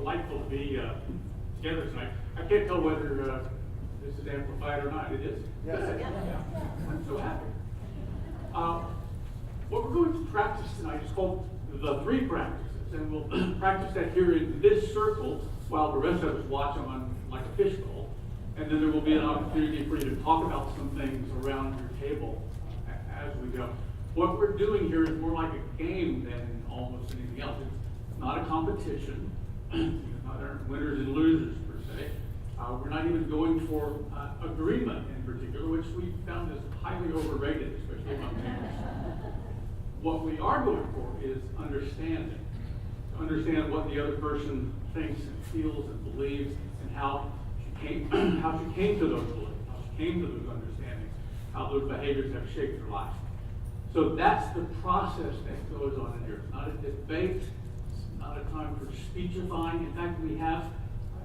delightful to be together tonight. I can't tell whether this is amplified or not. It is? Yes. I'm so happy. What we're going to practice tonight is called the three practices. And we'll practice that here in this circle while the rest of us watch them on like a fishbowl. And then there will be an opportunity for you to talk about some things around your table as we go. What we're doing here is more like a game than almost anything else. It's not a competition. There aren't winners and losers per se. We're not even going for agreement in particular, which we found is highly overrated, especially among parents. What we are going for is understanding. To understand what the other person thinks and feels and believes, and how she came to those beliefs, how she came to those understandings, how those behaviors have shaped her life. So that's the process that goes on in here. It's not a debate. It's not a time for speechifying. In fact, we have,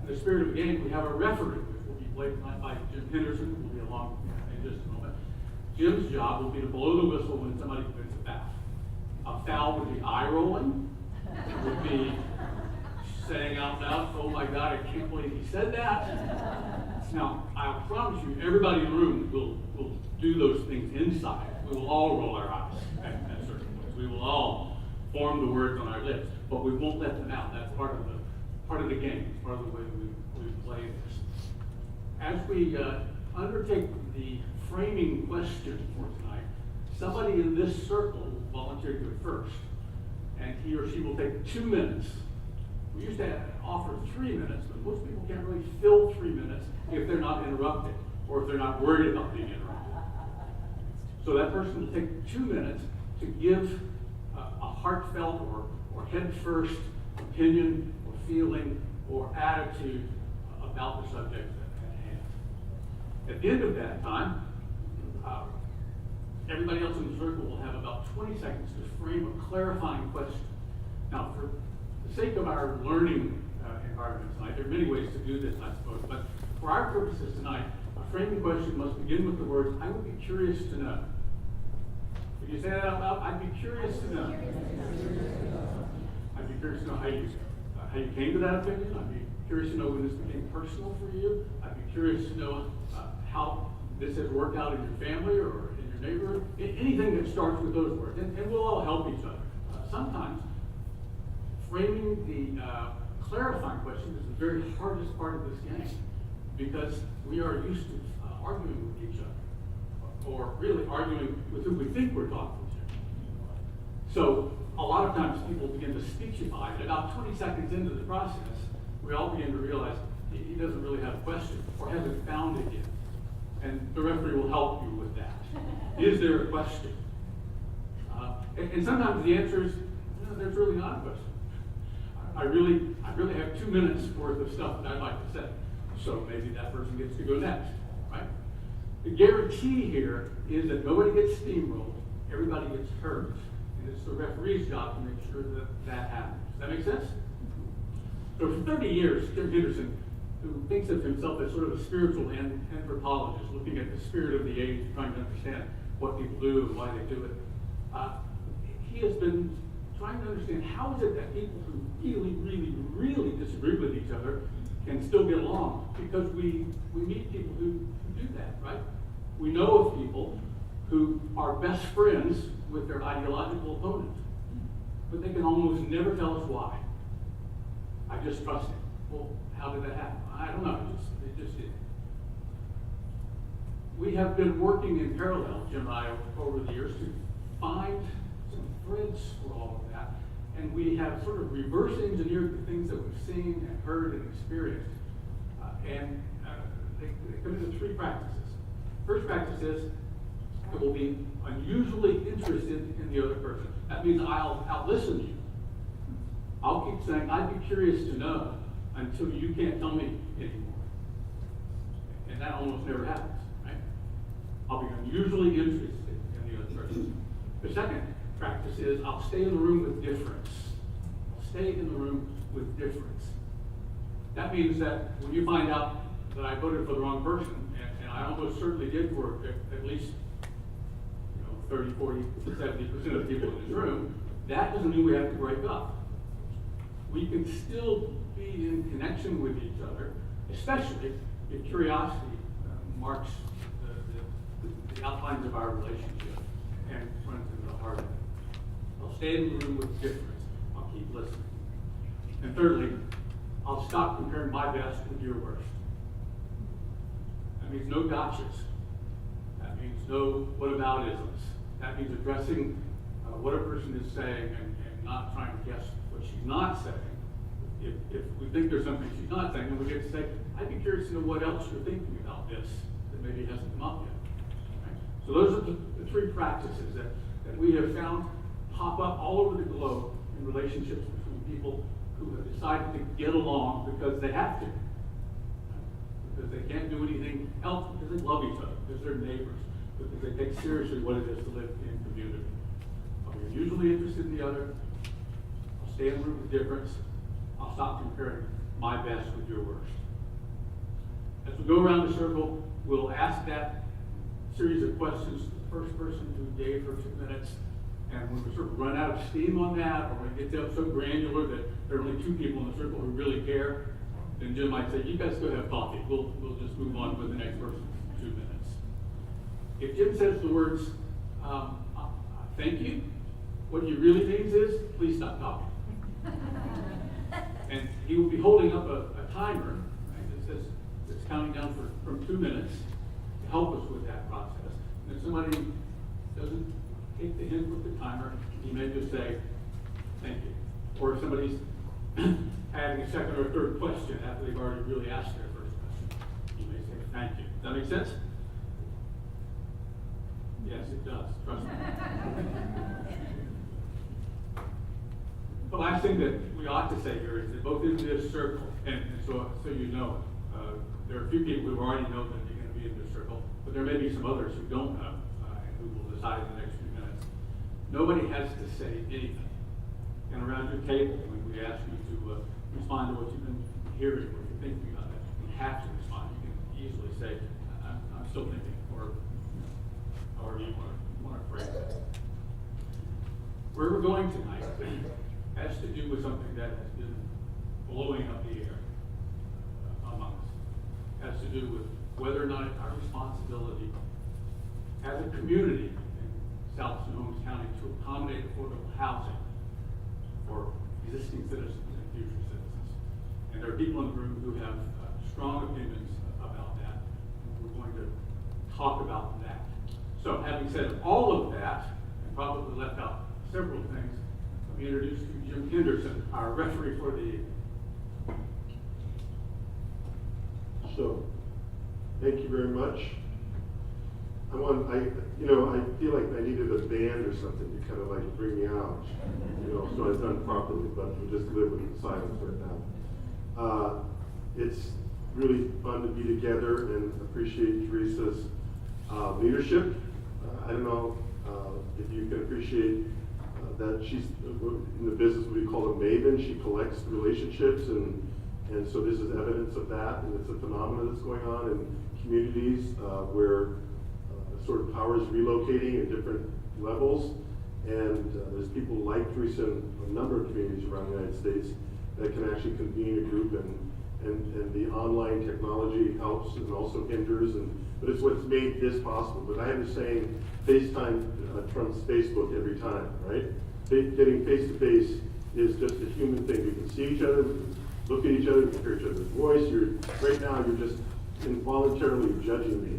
in the spirit of the game, we have a referee, which will be played tonight by Jim Henderson, who will be along in just a moment. Jim's job will be to blow the whistle when somebody commits a foul. A foul would be eye rolling. It would be saying out loud, "Oh my God, I can't believe he said that." Now, I promise you, everybody in the room will do those things inside. We will all roll our eyes at certain points. We will all form the words on our lips, but we won't let them out. That's part of the game. It's part of the way we play this. As we undertake the framing question for tonight, somebody in this circle will volunteer to do it first, and he or she will take 2 minutes. We used to offer 3 minutes, but most people can't really fill 3 minutes if they're not interrupted or if they're not worried about being interrupted. So that person will take 2 minutes to give a heartfelt or head-first opinion or feeling or attitude about the subject at hand. At the end of that time, everybody else in the circle will have about 20 seconds to frame a clarifying question. Now, for the sake of our learning environment tonight, there are many ways to do this, I suppose, but for our purposes tonight, a framing question must begin with the words, "I would be curious to know." Could you say that out loud? I'd be curious to know. I'd be curious to know how you came to that opinion. I'd be curious to know when this became personal for you. I'd be curious to know how this has worked out in your family or in your neighborhood. Anything that starts with those words. And we'll all help each other. Sometimes framing the clarifying question is the very hardest part of this game because we are used to arguing with each other, or really arguing with who we think we're talking to. So a lot of times people begin to speechify, and about 20 seconds into the process, we all begin to realize he doesn't really have a question or hasn't found it yet. And the referee will help you with that. Is there a question? And sometimes the answer is, there's really not a question. I really have 2 minutes worth of stuff that I'd like to say. So maybe that person gets to go next, right? The guarantee here is that nobody gets steamrolled, everybody gets heard. And it's the referee's job to make sure that that happens. Does that make sense? So for 30 years, Jim Henderson, who thinks of himself as sort of a spiritual anthropologist, looking at the spirit of the age, trying to understand what people do and why they do it, he has been trying to understand how is it that people who really disagree with each other can still get along, because we meet people who do that, right? We know of people who are best friends with their ideological opponent, but they can almost never tell us why. I just trust him. Well, how did that happen? I don't know. It just did. We have been working in parallel, Jim and I, over the years to find some threads for all of that. And we have sort of reverse engineered the things that we've seen and heard and experienced. They come into 3 practices. First practice is it will be unusually interested in the other person. That means I'll listen to you. I'll keep saying, I'd be curious to know until you can't tell me anymore. And that almost never happens, right? I'll be unusually interested in the other person. The second practice is I'll stay in the room with difference. I'll stay in the room with difference. That means that when you find out that I voted for the wrong person, and I almost certainly did for at least 30, 40, 70% of the people in this room, that doesn't mean we have to break up. we can still be in connection with each other, especially if curiosity marks the outlines of our relationship and runs into the heart of it. I'll stay in the room with difference. I'll keep listening. And thirdly, I'll stop comparing my best with your worst. That means no gotchas. That means no whataboutisms. That means addressing what a person is saying and not trying to guess what she's not saying. If we think there's something she's not saying, then we get to say, I'd be curious to know what else you're thinking about this that maybe hasn't come up yet. Right? So those are the three practices that we have found pop up all over the globe in relationships between people who have decided to get along because they have to. Because they can't do anything else, because they love each other, because they're neighbors, because they take seriously what it is to live in community. We're usually interested in the other. I'll stay in the room with difference. I'll stop comparing my best with your worst. As we go around the circle, we'll ask that series of questions to the first person who gave her 2 minutes. And when we sort of run out of steam on that, or we get so granular that there are only 2 people in the circle who really care, then Jim might say, you guys go have coffee. We'll just move on with the next person for 2 minutes. If Jim says the words, thank you, what he really means is, please stop talking. And he will be holding up a timer, right, that says it's counting down from 2 minutes to help us with that process. And if somebody doesn't take the hint with the timer, he may just say, thank you. Or if somebody's adding a second or third question after they've already really asked their first question, you may say, thank you. Does that make sense? Yes, it does. Trust me. The last thing that we ought to say here is that both in this circle, and so you know, there are a few people who already know that they're going to be in this circle, but there may be some others who don't know and who will decide in the next few minutes. Nobody has to say anything. And around your table, when we ask you to respond to what you've been hearing, what you're thinking about it, you have to respond. You can easily say, I'm still thinking, or however you want to phrase it. Where we're going tonight has to do with something that has been blowing up the air among us. It has to do with whether or not it's our responsibility as a community in South and Holmes County to accommodate affordable housing for existing citizens and future citizens. And there are people in the room who have strong opinions about that. And we're going to talk about that. So having said all of that, and probably left out several things, let me introduce you Jim Henderson, our referee for the evening. So, thank you very much. I feel like I needed a band or something to kind of like bring me out, so it's done properly, but we'll just live with the silence right now. It's really fun to be together and appreciate Teresa's leadership. I don't know if you can appreciate that she's in the business what we call a maven. She collects relationships, and so this is evidence of that, and it's a phenomenon that's going on in communities where sort of power is relocating at different levels, and there's people like Teresa in a number of communities around the United States that can actually convene a group, and the online technology helps and also hinders, but it's what's made this possible. But I have the saying, FaceTime trumps Facebook every time, right? Getting face-to-face is just a human thing. We can see each other, we can look at each other, we can hear each other's voice. Right now you're just involuntarily judging me,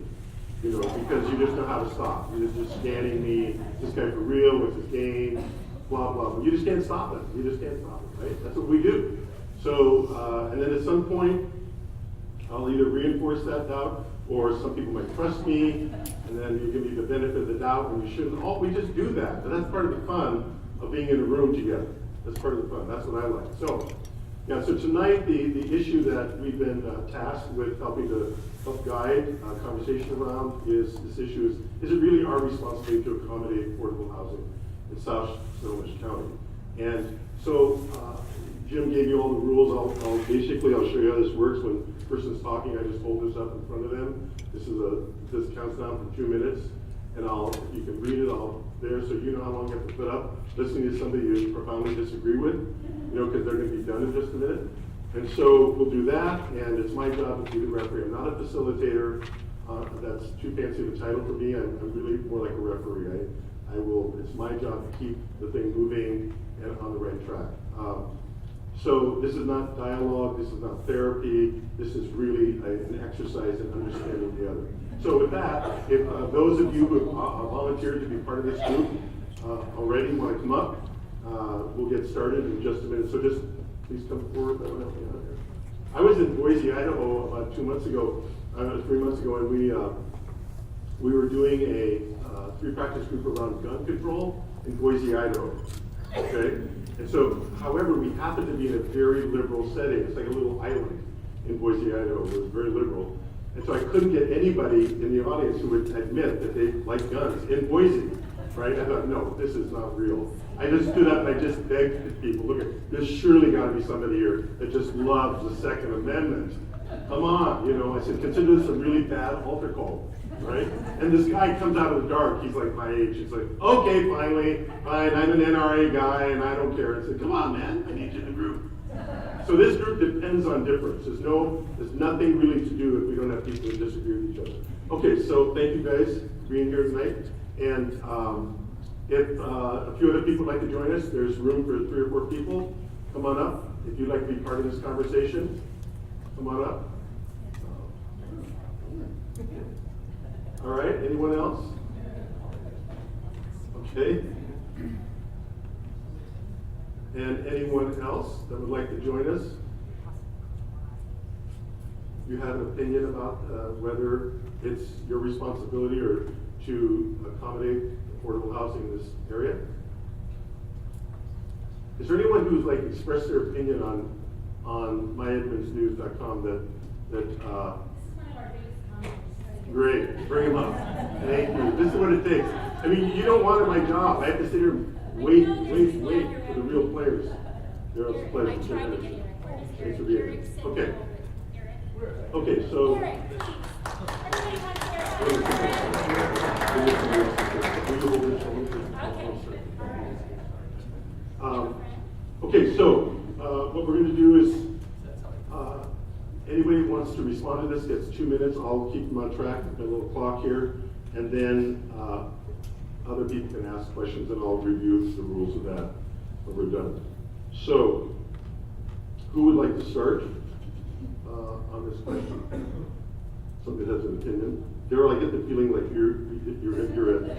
because you just know how to stop. You're just scanning me, this guy for real, what's his game, blah, blah, blah. You just can't stop it. Right? That's what we do. So, and then at some point, I'll either reinforce that doubt, or some people might trust me, and then you give me the benefit of the doubt, and you shouldn't. We just do that. But that's part of the fun of being in a room together. That's part of the fun. That's what I like. So tonight, the issue that we've been tasked with helping to help guide conversation around is this issue is it really our responsibility to accommodate affordable housing in South Snohomish County? And so Jim gave you all the rules. I'll show you how this works. When the person's talking, I just hold this up in front of them. This counts down for 2 minutes, and if you can read it, I'll there, so you know how long you have to put up listening to somebody you profoundly disagree with, because they're going to be done in just a minute. And so we'll do that, and it's my job to be the referee. I'm not a facilitator. That's too fancy of a title for me. I'm really more like a referee. It's my job to keep the thing moving and on the right track. So this is not dialogue, this is not therapy, this is really an exercise in understanding the other. So with that, if those of you who have volunteered to be part of this group already want to come up, we'll get started in just a minute. So just please come forward. That will help me out here. I was in Boise, Idaho about 3 months ago, and we were doing a free practice group around gun control in Boise, Idaho. Okay? And so, however, we happened to be in a very liberal setting. It's like a little island in Boise, Idaho. It was very liberal. And so I couldn't get anybody in the audience who would admit that they like guns in Boise, right? I thought, no, this is not real. I just stood up and I just begged people, look, there's surely got to be somebody here that just loves the Second Amendment. Come on, I said, consider this a really bad altar call, right? And this guy comes out of the dark. He's like my age. He's like, okay, fine, I'm an NRA guy and I don't care. I said, come on, man, I need you in the group. So this group depends on difference. There's nothing really to do if we don't have people who disagree with each other. Okay, so thank you guys for being here tonight. And if a few other people would like to join us, there's room for 3 or 4 people. Come on up. If you'd like to be part of this conversation, come on up. All right, anyone else? Okay. And anyone else that would like to join us? You have an opinion about whether it's your responsibility or to accommodate affordable housing in this area? Is there anyone who's expressed their opinion on myedmondsnews.com that This is one of our biggest comments. great, bring them up. Thank you. This is what it takes. I mean, you don't want my job. I have to sit here and wait for the real players. They're also players. I tried to get Eric. Thanks for being here. Okay. Okay, so. Eric, please. Everybody wants Eric. Okay, so what we're going to do is anybody who wants to respond to this gets 2 minutes. I'll keep them on track with my little clock here, and then other people can ask questions, and I'll review the rules of that when we're done. So, who would like to start on this question? Somebody has an opinion. Daryl, I get the feeling like you're it.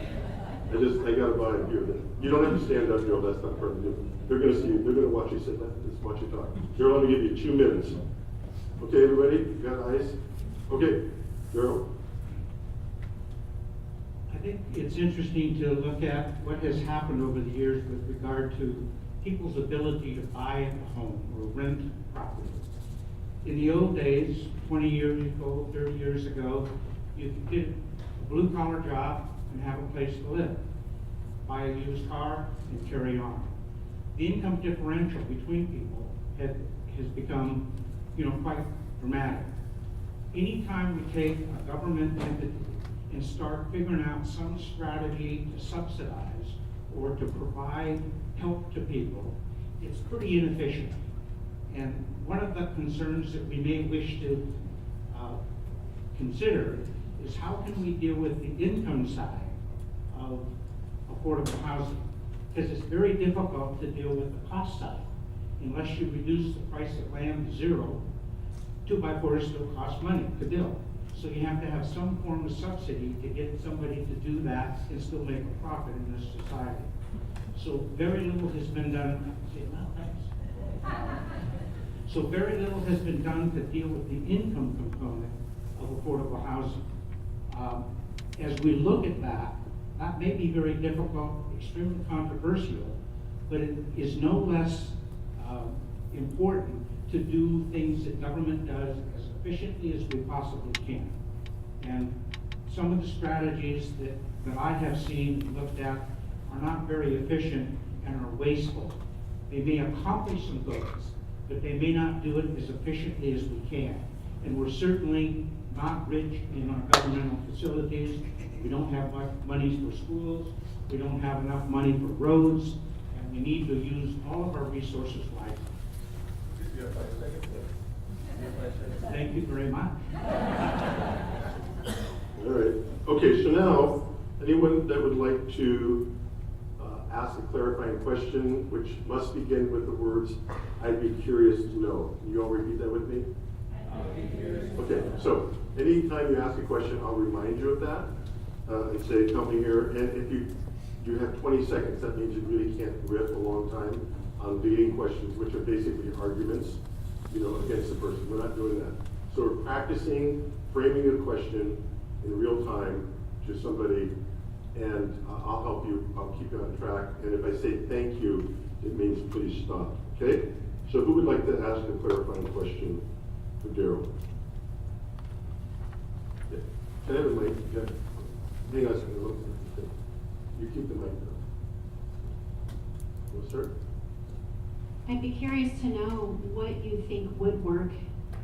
I got a vibe here. You don't have to stand up, Daryl. That's not part of it. They're going to see you. They're going to watch you sit there. Just watch you talk. Daryl, I'm going to give you 2 minutes. Okay, everybody? You got eyes? Okay, Daryl. I think it's interesting to look at what has happened over the years with regard to people's ability to buy a home or rent property. In the old days, 20 years ago, 30 years ago, you could get a blue-collar job and have a place to live, buy a used car and carry on. The income differential between people has become, quite dramatic. Anytime we take a government entity and start figuring out some strategy to subsidize or to provide help to people, it's pretty inefficient. And one of the concerns that we may wish to consider is how can we deal with the income side of affordable housing? Because it's very difficult to deal with the cost side. Unless you reduce the price of land to 0, 2x4s still cost money to build. So you have to have some form of subsidy to get somebody to do that and still make a profit in this society. So very little has been done. So very little has been done to deal with the income component of affordable housing. As we look at that, that may be very difficult, extremely controversial, but it is no less important to do things that government does as efficiently as we possibly can. And some of the strategies that I have seen looked at are not very efficient and are wasteful. They may accomplish some goals, but they may not do it as efficiently as we can. And we're certainly not rich in our governmental facilities. We don't have much monies for schools. we don't have enough money for roads, and we need to use all of our resources wisely. Thank you very much. All right. Okay, so now, anyone that would like to ask a clarifying question, which must begin with the words, "I'd be curious to know." Can you all repeat that with me? Okay, so anytime you ask a question, I'll remind you of that and say, "Come here." And if you have 20 seconds, that means you really can't riff a long time on leading questions, which are basically arguments, against the person. We're not doing that. So we're practicing framing a question in real time to somebody, and I'll help you. I'll keep you on track. And if I say thank you, it means please stop. Okay? So who would like to ask a clarifying question for Daryl? Yeah. Can I have a mic? Yeah. Hang on a second. Look. You keep the mic down. We'll start. I'd be curious to know what you think would work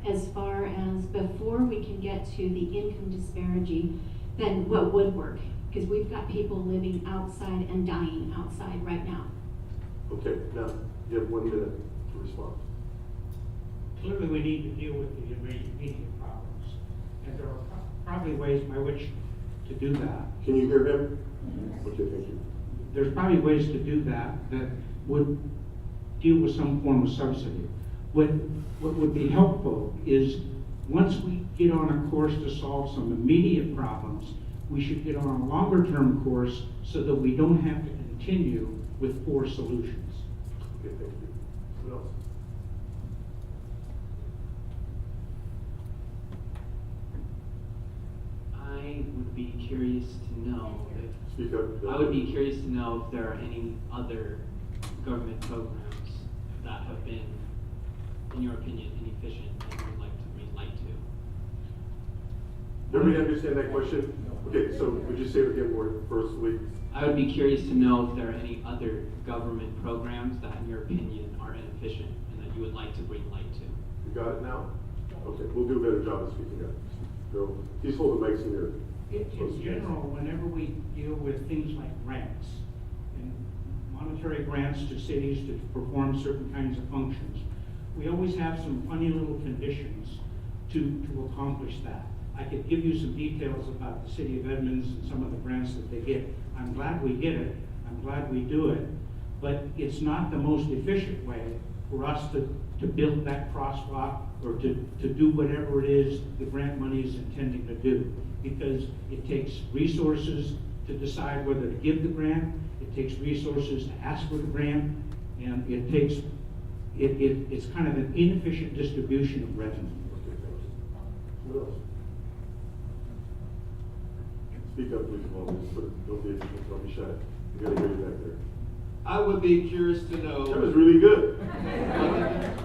as far as before we can get to the income disparity, then what would work? Because we've got people living outside and dying outside right now. Okay, now you have 1 minute to respond. Clearly, we need to deal with the immediate problems, and there are probably ways by which to do that. Can you hear him? Okay, thank you. There's probably ways to do that would deal with some form of subsidy. What would be helpful is once we get on a course to solve some immediate problems, we should get on a longer term course so that we don't have to continue with poor solutions. Okay, thank you. What else? I would be curious to know Speak up. I would be curious to know if there are any other government programs that have been, in your opinion, inefficient and you would like to bring light to. Everybody understand that question? Okay, so would you say it again more forcefully? I would be curious to know if there are any other government programs that, in your opinion, are inefficient and that you would like to bring light to. You got it now? Okay, we'll do a better job of speaking up. So, please hold the mics in there. In general, whenever we deal with things like grants and monetary grants to cities to perform certain kinds of functions, we always have some funny little conditions to accomplish that. I could give you some details about the city of Edmonds and some of the grants that they get. I'm glad we get it. I'm glad we do it. But it's not the most efficient way for us to build that crosswalk or to do whatever it is the grant money is intending to do. Because it takes resources to decide whether to give the grant, it takes resources to ask for the grant, and it's kind of an inefficient distribution of revenue. Okay, thank you. What else? Speak up, please, don't be shy. You gotta hear you back there. I would be curious to know. That was really good.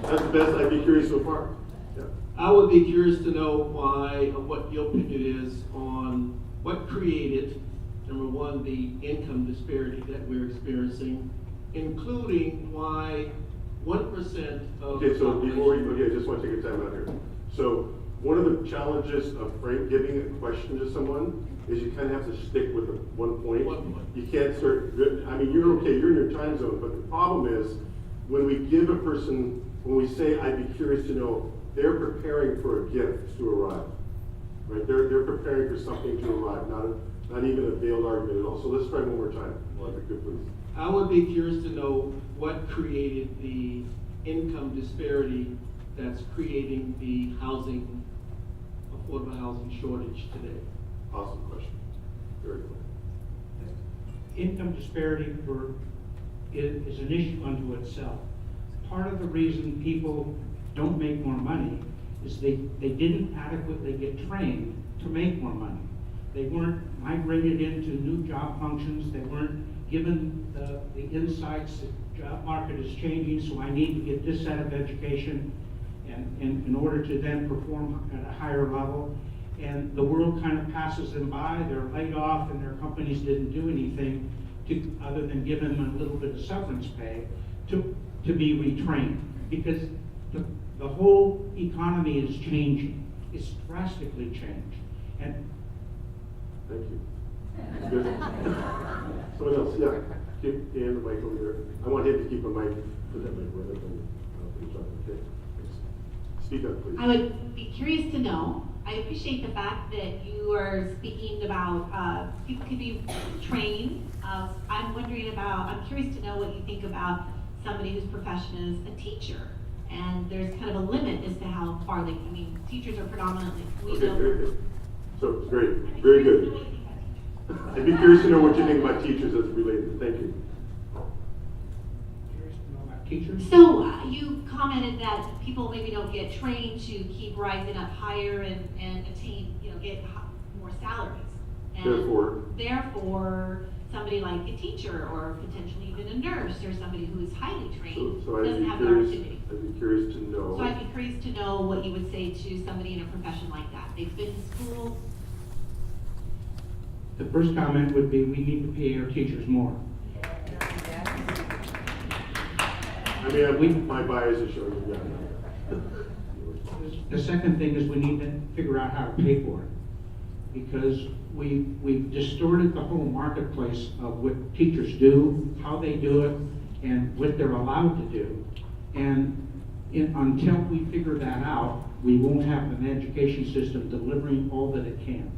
That's the best. I'd be curious so far. Yeah. I would be curious to know what your opinion is on what created, number one, the income disparity that we're experiencing, including why 1% of. Okay, so before I just want to take a time out here. So one of the challenges of giving a question to someone is you kind of have to stick with one point. You can't start, you're okay, you're in your time zone, but the problem is when we give a person, when we say, I'd be curious to know, they're preparing for a gift to arrive, right? They're preparing for something to arrive, not even a veiled argument at all. So let's try one more time. Well, good, please. I would be curious to know what created the income disparity that's creating the affordable housing shortage today. Awesome question. Very good. Income disparity is an issue unto itself. Part of the reason people don't make more money is they didn't adequately get trained to make more money. They weren't migrated into new job functions. They weren't given the insights that the job market is changing, so I need to get this set of education and in order to then perform at a higher level. And the world kind of passes them by. They're laid off and their companies didn't do anything other than give them a little bit of severance pay to be retrained. Because the whole economy is changing. It's drastically changed. And thank you. Good. Someone else, yeah. Keep Dan the mic over there. I want him to keep a mic for that mic with him. Okay. Thanks. Speak up, please. I would be curious to know, I appreciate the fact that you are speaking about people could be trained. I'm curious to know what you think about somebody whose profession is a teacher. And there's kind of a limit as to how far teachers are predominantly, Okay, very good. So, great, very good. I'd be curious to know what you think about teachers as related. Thank you. Curious to know about teachers? So you commented that people maybe don't get trained to keep rising up higher and attain, get more salaries. And therefore, somebody like a teacher or potentially even a nurse or somebody who is highly trained So I'd doesn't be have the curious. opportunity. I'd be curious to know. So I'd be curious to know what you would say to somebody in a profession like that. They've been to school. The first comment would be, we need to pay our teachers more. I mean, my bias is showing you that. The second thing is we need to figure out how to pay for it. Because we've distorted the whole marketplace of what teachers do, how they do it, and what they're allowed to do. And until we figure that out, we won't have an education system delivering all that it can.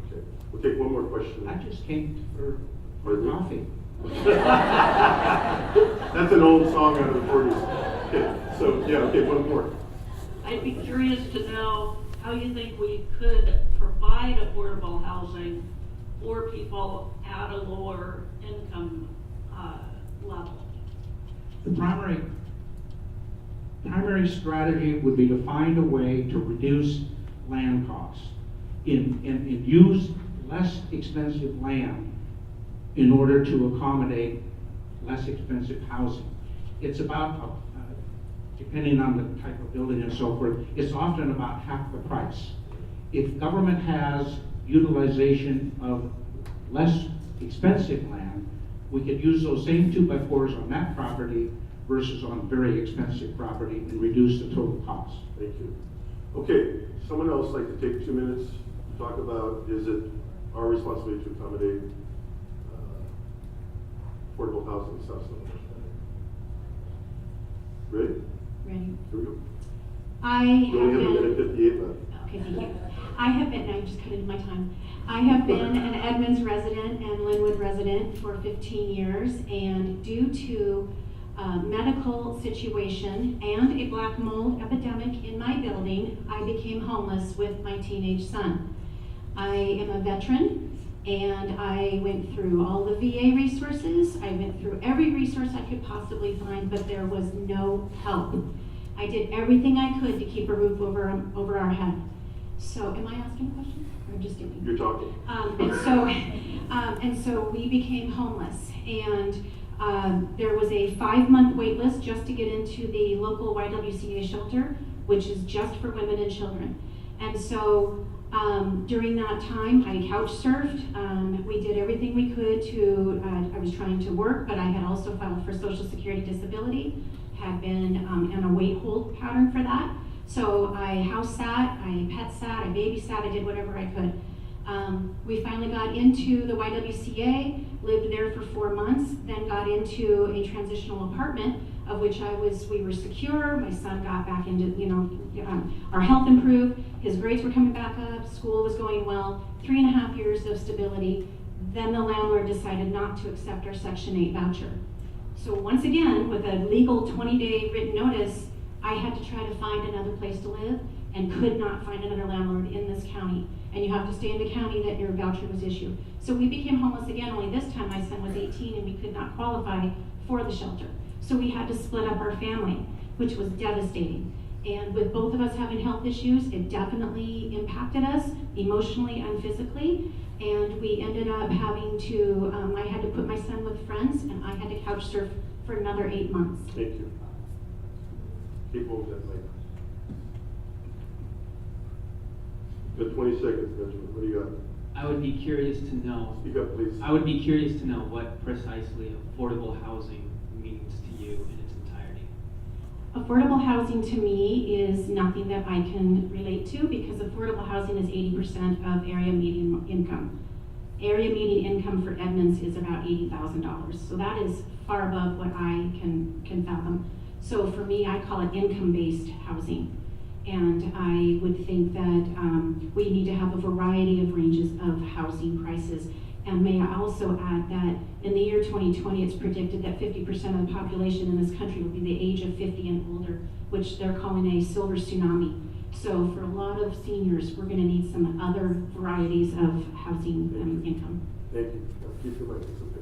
Okay, we'll take one more question. I just came for coffee. That's an old song out of the 40s. Okay, so, yeah, okay, one more. I'd be curious to know how you think we could provide affordable housing for people at a lower income level. The primary strategy would be to find a way to reduce land costs and use less expensive land in order to accommodate less expensive housing. It's about, depending on the type of building and so forth, it's often about half the price. If government has utilization of less expensive land, we could use those same 2x4s on that property versus on very expensive property and reduce the total cost. Thank you. Okay, someone else like to take 2 minutes to talk about, is it our responsibility to accommodate affordable housing stuff? Ready? Ready? Here we go. I You only have a have minute been, 58 left. okay, thank you. I have been, I'm just cutting my time. I have been an Edmonds resident and Linwood resident for 15 years, and due to medical situation and a black mold epidemic in my building, I became homeless with my teenage son. I am a veteran, and I went through all the VA resources. I went through every resource I could possibly find, but there was no help. I did everything I could to keep a roof over our head. So, am I asking a question, or just doing? You're talking. And so we became homeless, and there was a 5-month wait list just to get into the local YWCA shelter, which is just for women and children. And so during that time, I couch surfed. We did everything we could to, I was trying to work, but I had also filed for Social Security Disability, had been in a wait hold pattern for that. So I house sat, I pet sat, I babysat, I did whatever I could. We finally got into the YWCA, lived there for 4 months, then got into a transitional apartment of which we were secure. My son got back into, our health improved, his grades were coming back up, school was going well, 3.5 years of stability. Then the landlord decided not to accept our Section 8 voucher. So once again, with a legal 20-day written notice, I had to try to find another place to live and could not find another landlord in this county. And you have to stay in the county that your voucher was issued. So we became homeless again, only this time my son was 18 and we could not qualify for the shelter. So we had to split up our family, which was devastating. And with both of us having health issues, it definitely impacted us emotionally and physically. And we ended up having to, I had to put my son with friends, and I had to couch surf for another 8 months. Thank you. Keep moving that mic. Got 20 seconds, Benjamin. What do you got? I would be curious to know. Speak up, please. I would be curious to know what precisely affordable housing means to you in its entirety. Affordable housing to me is nothing that I can relate to because affordable housing is 80% of area median income. area median income for Edmonds is about $80,000. So that is far above what I can fathom. So for me, I call it income-based housing. And I would think that we need to have a variety of ranges of housing prices. And may I also add that in the year 2020, it's predicted that 50% of the population in this country will be the age of 50 and older, which they're calling a silver tsunami. So for a lot of seniors, we're going to need some other varieties of housing income. Thank you. Keep your mic, it's okay.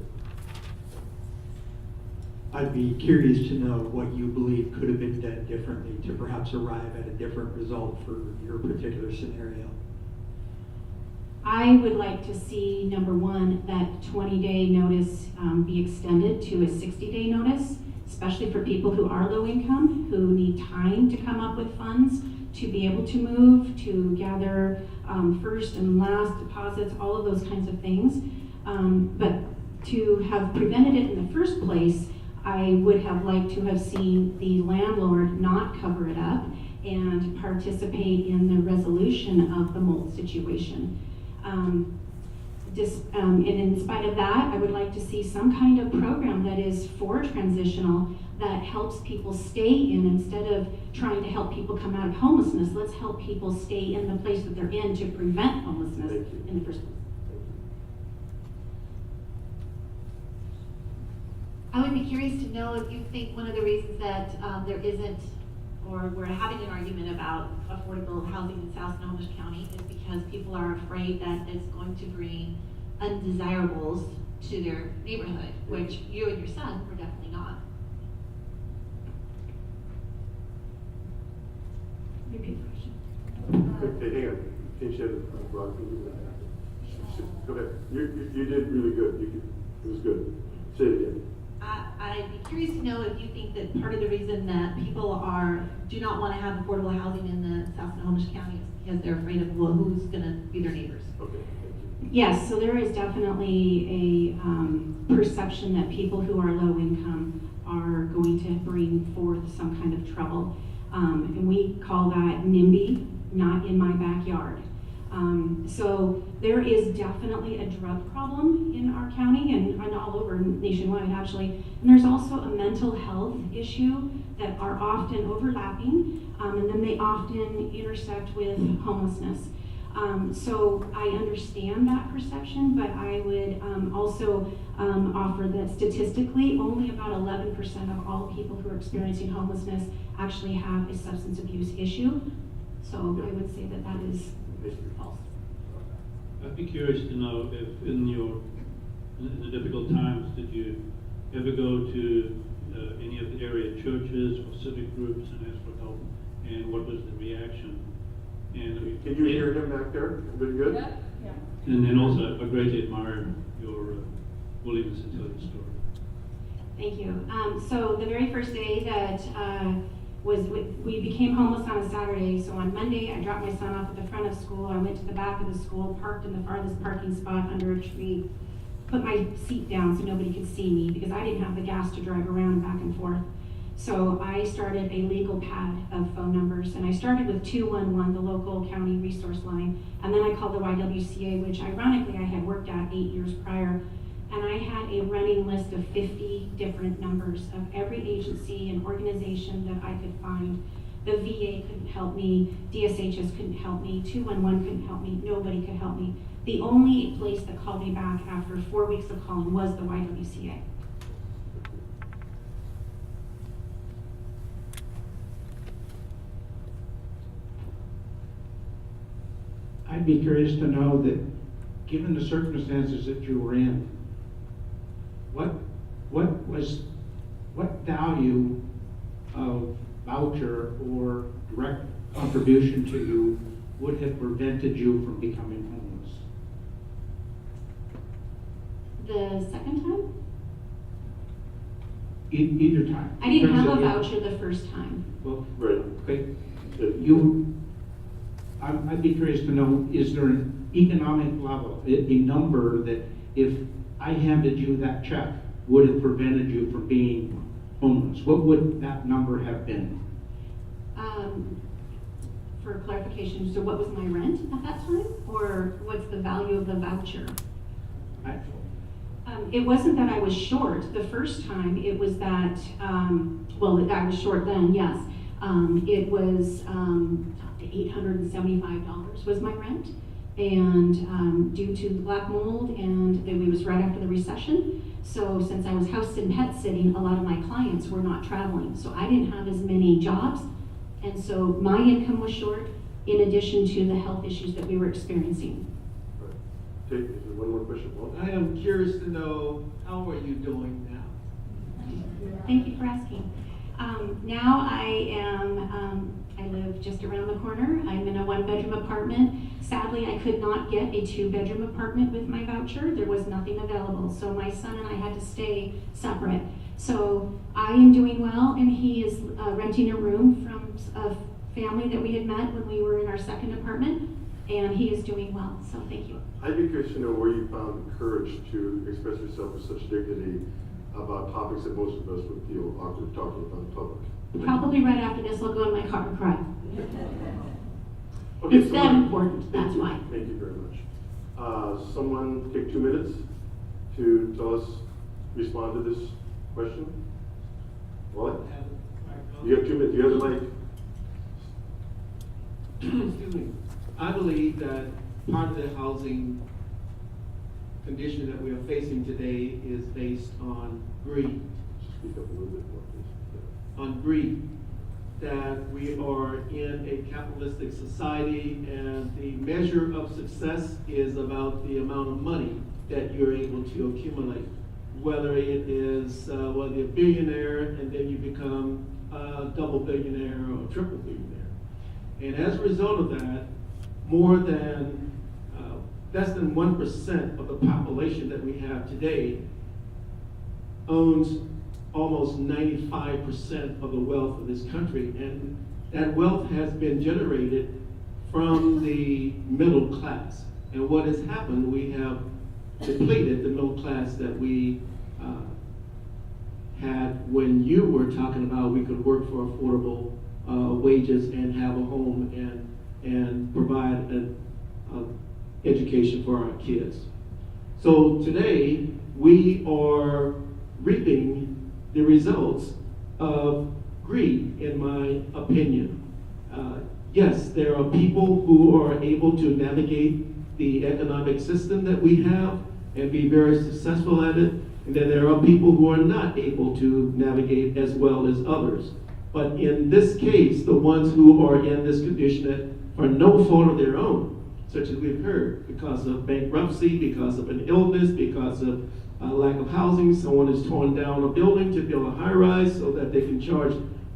I'd be curious to know what you believe could have been done differently to perhaps arrive at a different result for your particular scenario. I would like to see, number one, that 20-day notice be extended to a 60-day notice, especially for people who are low income, who need time to come up with funds to be able to move, to gather first and last deposits, all of those kinds of things. But to have prevented it in the first place, I would have liked to have seen the landlord not cover it up and participate in the resolution of the mold situation. And in spite of that, I would like to see some kind of program that is for transitional, that helps people stay in, instead of trying to help people come out of homelessness. Let's help people stay in the place that they're in to prevent homelessness in the first place. I would be curious to know if you think one of the reasons that there isn't, or we're having an argument about affordable housing in South Snohomish County, is because people are afraid that it's going to bring undesirables to their neighborhood, which you and your son were definitely not. Repeat the question. Okay, hang on. Can you share the Rob? Can you do that? Go ahead. You did really good. It was good. Say it again. I'd be curious to know if you think that part of the reason that people do not want to have affordable housing in the South Snohomish County is because they're afraid of, well, who's going to be their neighbors? Okay, thank you. Yes, so there is definitely a perception that people who are low income are going to bring forth some kind of trouble. And we call that NIMBY, not in my backyard. So there is definitely a drug problem in our county and all over nationwide, actually. And there's also a mental health issue that are often overlapping, and then they often intersect with homelessness. So I understand that perception, but I would also offer that statistically only about 11% of all people who are experiencing homelessness actually have a substance abuse issue. So I would say that that is false. I'd be curious to know if in the difficult times, did you ever go to any of the area churches or civic groups and ask for help, and what was the reaction? And Can you hear him back there? Everybody good? Yeah. And then also, I greatly admire your willingness to tell your story. Thank you. So the very first day that we became homeless on a Saturday. So on Monday, I dropped my son off at the front of school. I went to the back of the school, parked in the farthest parking spot under a tree, put my seat down so nobody could see me because I didn't have the gas to drive around back and forth. So I started a legal pad of phone numbers, and I started with 211, the local county resource line, and then I called the YWCA, which ironically I had worked at 8 years prior. And I had a running list of 50 different numbers of every agency and organization that I could find. The VA couldn't help me, DSHS couldn't help me, 211 couldn't help me, nobody could help me. The only place that called me back after 4 weeks of calling was the YWCA. I'd be curious to know that, given the circumstances that you were in, what value of voucher or direct contribution to you would have prevented you from becoming homeless? The second time? Either time. I didn't In terms have a of- voucher the first time. Well, Right. okay, I'd be curious to know, is there an economic level, a number that if I handed you that check would have prevented you from being homeless? What would that number have been? For clarification, so what was my rent at that time? Or what's the value of the voucher? It wasn't that I was short the first time, it was that, well, I was short then, yes. It was $875 was my rent. And due to the black mold, and it was right after the recession. So since I was house and pet sitting, a lot of my clients were not traveling. So I didn't have as many jobs. And so my income was short, in addition to the health issues that we were experiencing. Right. Jake, is there one more question? Walt? I am curious to know, how are you doing now? Thank you for asking. Now I live just around the corner. I'm in a 1-bedroom apartment. Sadly, I could not get a 2-bedroom apartment with my voucher. There was nothing available. So my son and I had to stay separate. So I am doing well, and he is renting a room from a family that we had met when we were in our second apartment, and he is doing well. So thank you. I'd be curious to know where you found the courage to express yourself with such dignity about topics that most of us would feel awkward talking about in public. Probably right after this, I'll go in my car and cry. Okay, It's that important, that's why. Thank you very much. Someone take 2 minutes to tell us, respond to this question. Wally? You have 2 minutes. You have the mic. Excuse me. I believe that part of the housing condition that we are facing today is based on greed. Speak up a little bit more, please. On greed. That we are in a capitalistic society, and the measure of success is about the amount of money that you're able to accumulate. Whether it is, whether you're a billionaire and then you become a double billionaire or a triple billionaire. And as a result of that, more than, less than 1% of the population that we have today owns almost 95% of the wealth of this country. And that wealth has been generated from the middle class. And what has happened, we have depleted the middle class that we had when you were talking about we could work for affordable wages and have a home and provide an education for our kids. So today, we are reaping the results of greed, in my opinion. Yes, there are people who are able to navigate the economic system that we have and be very successful at it, and then there are people who are not able to navigate as well as others. But in this case, the ones who are in this condition that for no fault of their own, such as we've heard, because of bankruptcy, because of an illness, because of lack of housing, someone has torn down a building to build a high-rise so that they can charge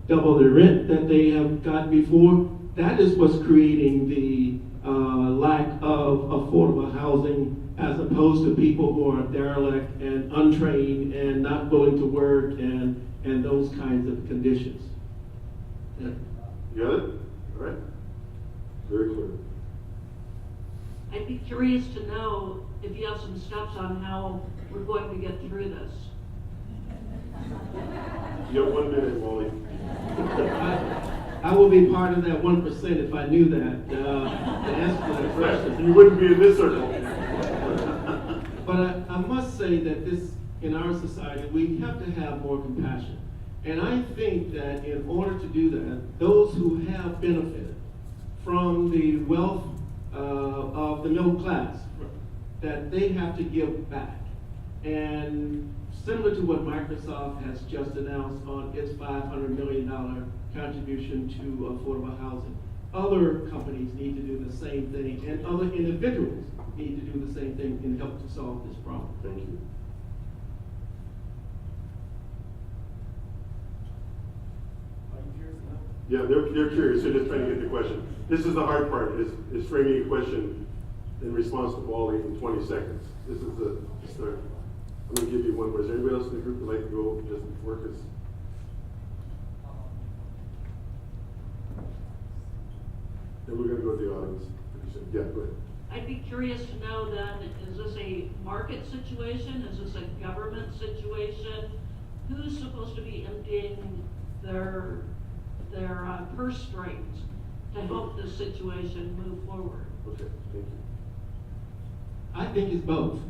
double the rent that they have got before. That is what's creating the lack of affordable housing, as opposed to people who are derelict and untrained and not willing to work and those kinds of conditions. Yeah. You got it? All right. Very clear. I'd be curious to know if you have some steps on how we're going to get through this. You have 1 minute, Wally. I will be part of that 1% if I knew that, to answer that question. You wouldn't be in this circle. But I must say that this, in our society, we have to have more compassion. And I think that in order to do that, those who have benefited from the wealth of the middle class, that they have to give back. And similar to what Microsoft has just announced on its $500 million contribution to affordable housing, other companies need to do the same thing, and other individuals need to do the same thing and help to solve this problem. Thank you. Yeah, they're curious. They're just trying to get the question. This is the hard part, is framing a question in response to Wally in 20 seconds. This is the start. I'm going to give you one more. Is there anybody else in the group who'd like to go just work as? Then we're going to go to the audience. Yeah, go ahead. I'd be curious to know then, is this a market situation? Is this a government situation? Who's supposed to be emptying their purse strings to help this situation move forward? Okay, thank you. I think it's both.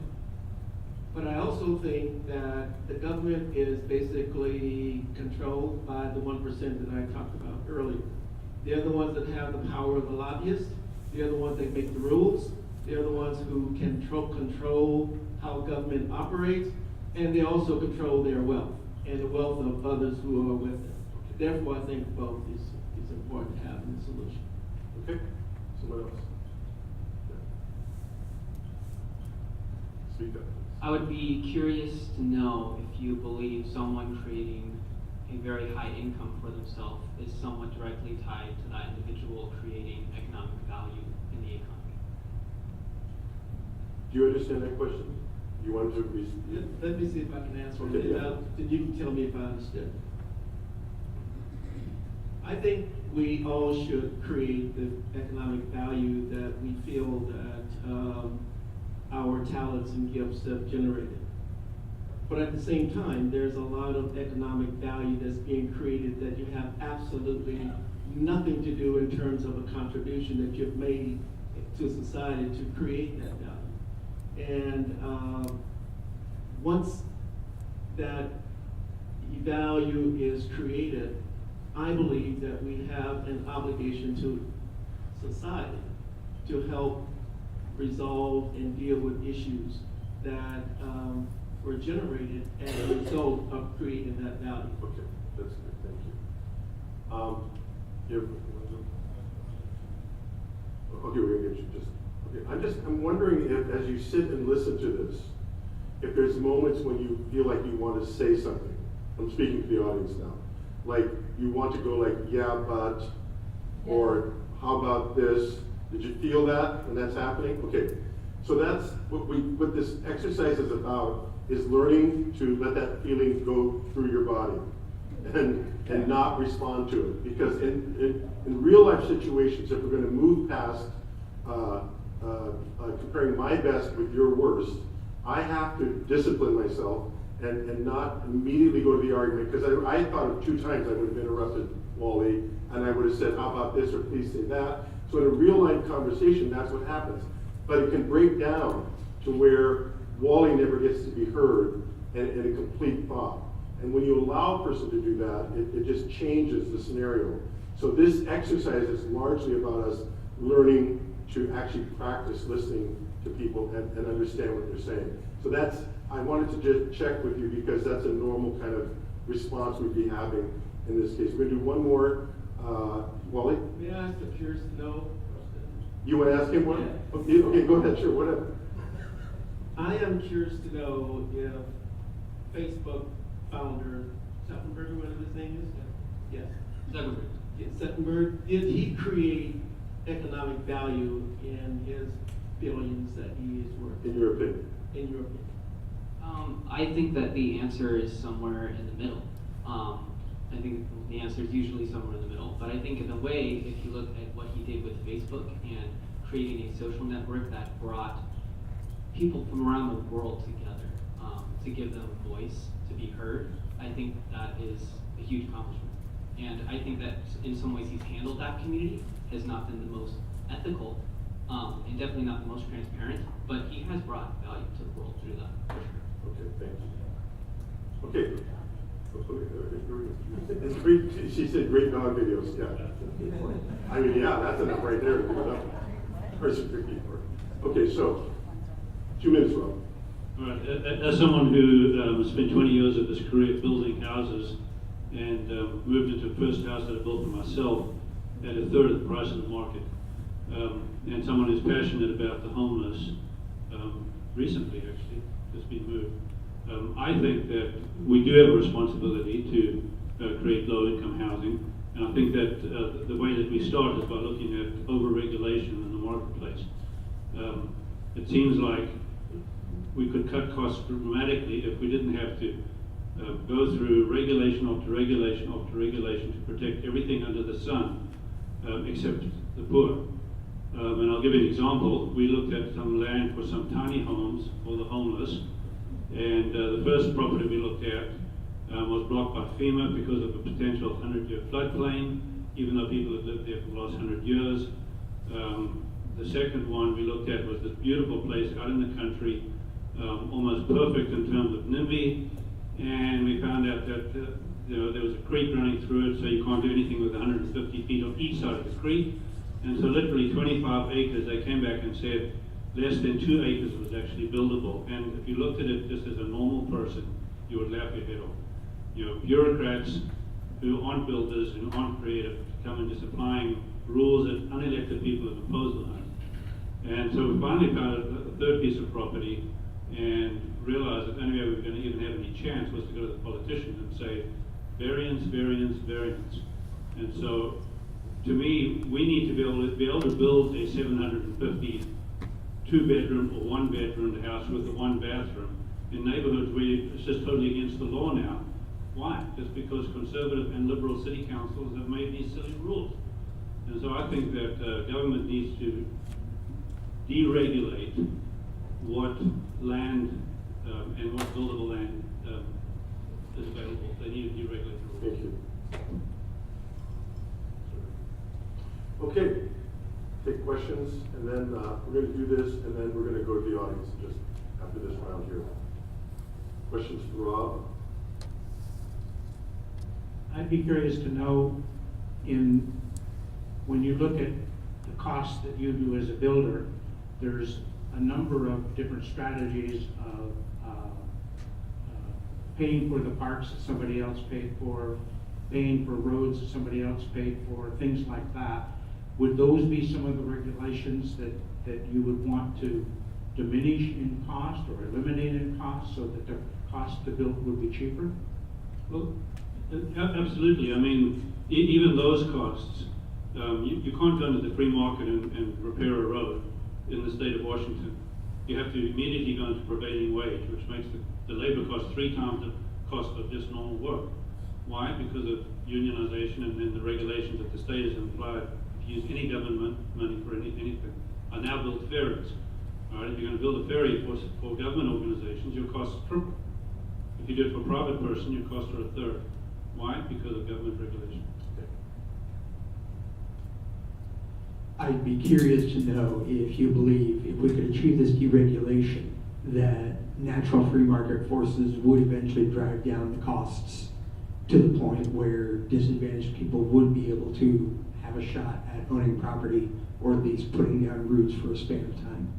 But I also think that the government is basically controlled by the 1% that I talked about earlier. They're the ones that have the power of the lobbyists. They're the ones that make the rules. They're the ones who can control how government operates, and they also control their wealth and the wealth of others who are with them. Therefore, I think both is important to have in the solution. Okay, someone else? Yeah. Speak up. I would be curious to know if you believe someone creating a very high income for themselves is somewhat directly tied to that individual creating economic value in the economy. Do you understand that question? You want to Let me see if I can answer it. Okay, yeah. Then you can tell me if I understood. I think we all should create the economic value that we feel that our talents and gifts have generated. But at the same time, there's a lot of economic value that's being created that you have absolutely nothing to do in terms of a contribution that you've made to society to create that value. And once that value is created, I believe that we have an obligation to society to help resolve and deal with issues that were generated as a result of creating that value. Okay, that's good, thank you. Okay, we're gonna get you I'm wondering if, as you sit and listen to this, if there's moments when you feel like you want to say something. I'm speaking to the audience now. Like, you want to go like, yeah, but, or how about this? Did you feel that when that's happening? Okay, so that's what this exercise is about, is learning to let that feeling go through your body and not respond to it. Because in real life situations, if we're going to move past comparing my best with your worst, I have to discipline myself and not immediately go to the argument, because I thought of 2 times I would have interrupted Wally, and I would have said, how about this, or please say that. So in a real life conversation, that's what happens. But it can break down to where Wally never gets to be heard in a complete thought. And when you allow a person to do that, it just changes the scenario. So this exercise is largely about us learning to actually practice listening to people and understand what they're saying. So I wanted to just check with you, because that's a normal kind of response we'd be having in this case. We're going to do one more. Wally? May I ask the curious to know? You want to ask him one? Yeah. Okay, go ahead, sure, whatever. I am curious to know if Facebook founder, Zuckerberg, whatever his name is? Yes. Zuckerberg. Yes, Zuckerberg, did he create economic value in his billions that he is worth? In your opinion? In your opinion? I think that the answer is somewhere in the middle. I think the answer is usually somewhere in the middle. But I think in a way, if you look at what he did with Facebook and creating a social network that brought people from around the world together to give them a voice, to be heard, I think that is a huge accomplishment. And I think that in some ways he's handled that community has not been the most ethical, and definitely not the most transparent, but he has brought value to the world through that, for sure. Okay, thank you. Okay. It's great, she said great dog videos, yeah. I mean, yeah, that's enough right there to do it up. Okay, so, 2 minutes, Rob. All right. As someone who spent 20 years of his career building houses and moved into the first house that I built for myself at a third of the price of the market, and someone who's passionate about the homeless, recently actually, just been moved, I think that we do have a responsibility to create low-income housing, and I think that the way that we start is by looking at over-regulation in the marketplace. It seems like we could cut costs dramatically if we didn't have to go through regulation after regulation after regulation to protect everything under the sun, except the poor. And I'll give you an example. We looked at some land for some tiny homes for the homeless, and the first property we looked at was blocked by FEMA because of a potential 100-year floodplain, even though people had lived there for the last 100 years. The second one we looked at was this beautiful place out in the country, almost perfect in terms of NIMBY, and we found out that there was a creek running through it, so you can't do anything with 150 feet on each side of the creek. And so literally 25 acres, they came back and said less than 2 acres was actually buildable. And if you looked at it just as a normal person, you would laugh your head off. Bureaucrats who aren't builders and aren't creative come in just applying rules that unelected people have imposed on us. And so we finally found a third piece of property and realized that the only way we were going to even have any chance was to go to the politicians and say, variance, variance, variance. And so, to me, we need to be able to build a 750 two-bedroom or one-bedroom house with a one-bathroom in neighborhoods where it's just totally against the law now. Why? Just because conservative and liberal city councils have made these silly rules. And so I think that government needs to deregulate what land and what buildable land is available. They need to deregulate the rules. Thank you. Okay, take questions, and then we're going to do this, and then we're going to go to the audience just after this round here. Questions for Rob? I'd be curious to know, when you look at the costs that you do as a builder, there's a number of different strategies of paying for the parks that somebody else paid for, paying for roads that somebody else paid for, things like that. Would those be some of the regulations that you would want to diminish in cost or eliminate in cost so that the cost to build would be cheaper? Well, absolutely. I mean, even those costs, you can't go into the free market and repair a road in the state of Washington. You have to immediately go into prevailing wage, which makes the labor cost 3 times the cost of just normal work. Why? Because of unionization and then the regulations that the state has implied. If you use any government money for anything, I now build ferries. All right, if you're going to build a ferry for government organizations, your costs triple. If you do it for a private person, your costs are a third. Why? Because of government regulation. I'd be curious to know if you believe if we could achieve this deregulation, that natural free market forces would eventually drive down the costs to the point where disadvantaged people would be able to have a shot at owning property, or at least putting down roots for a span of time.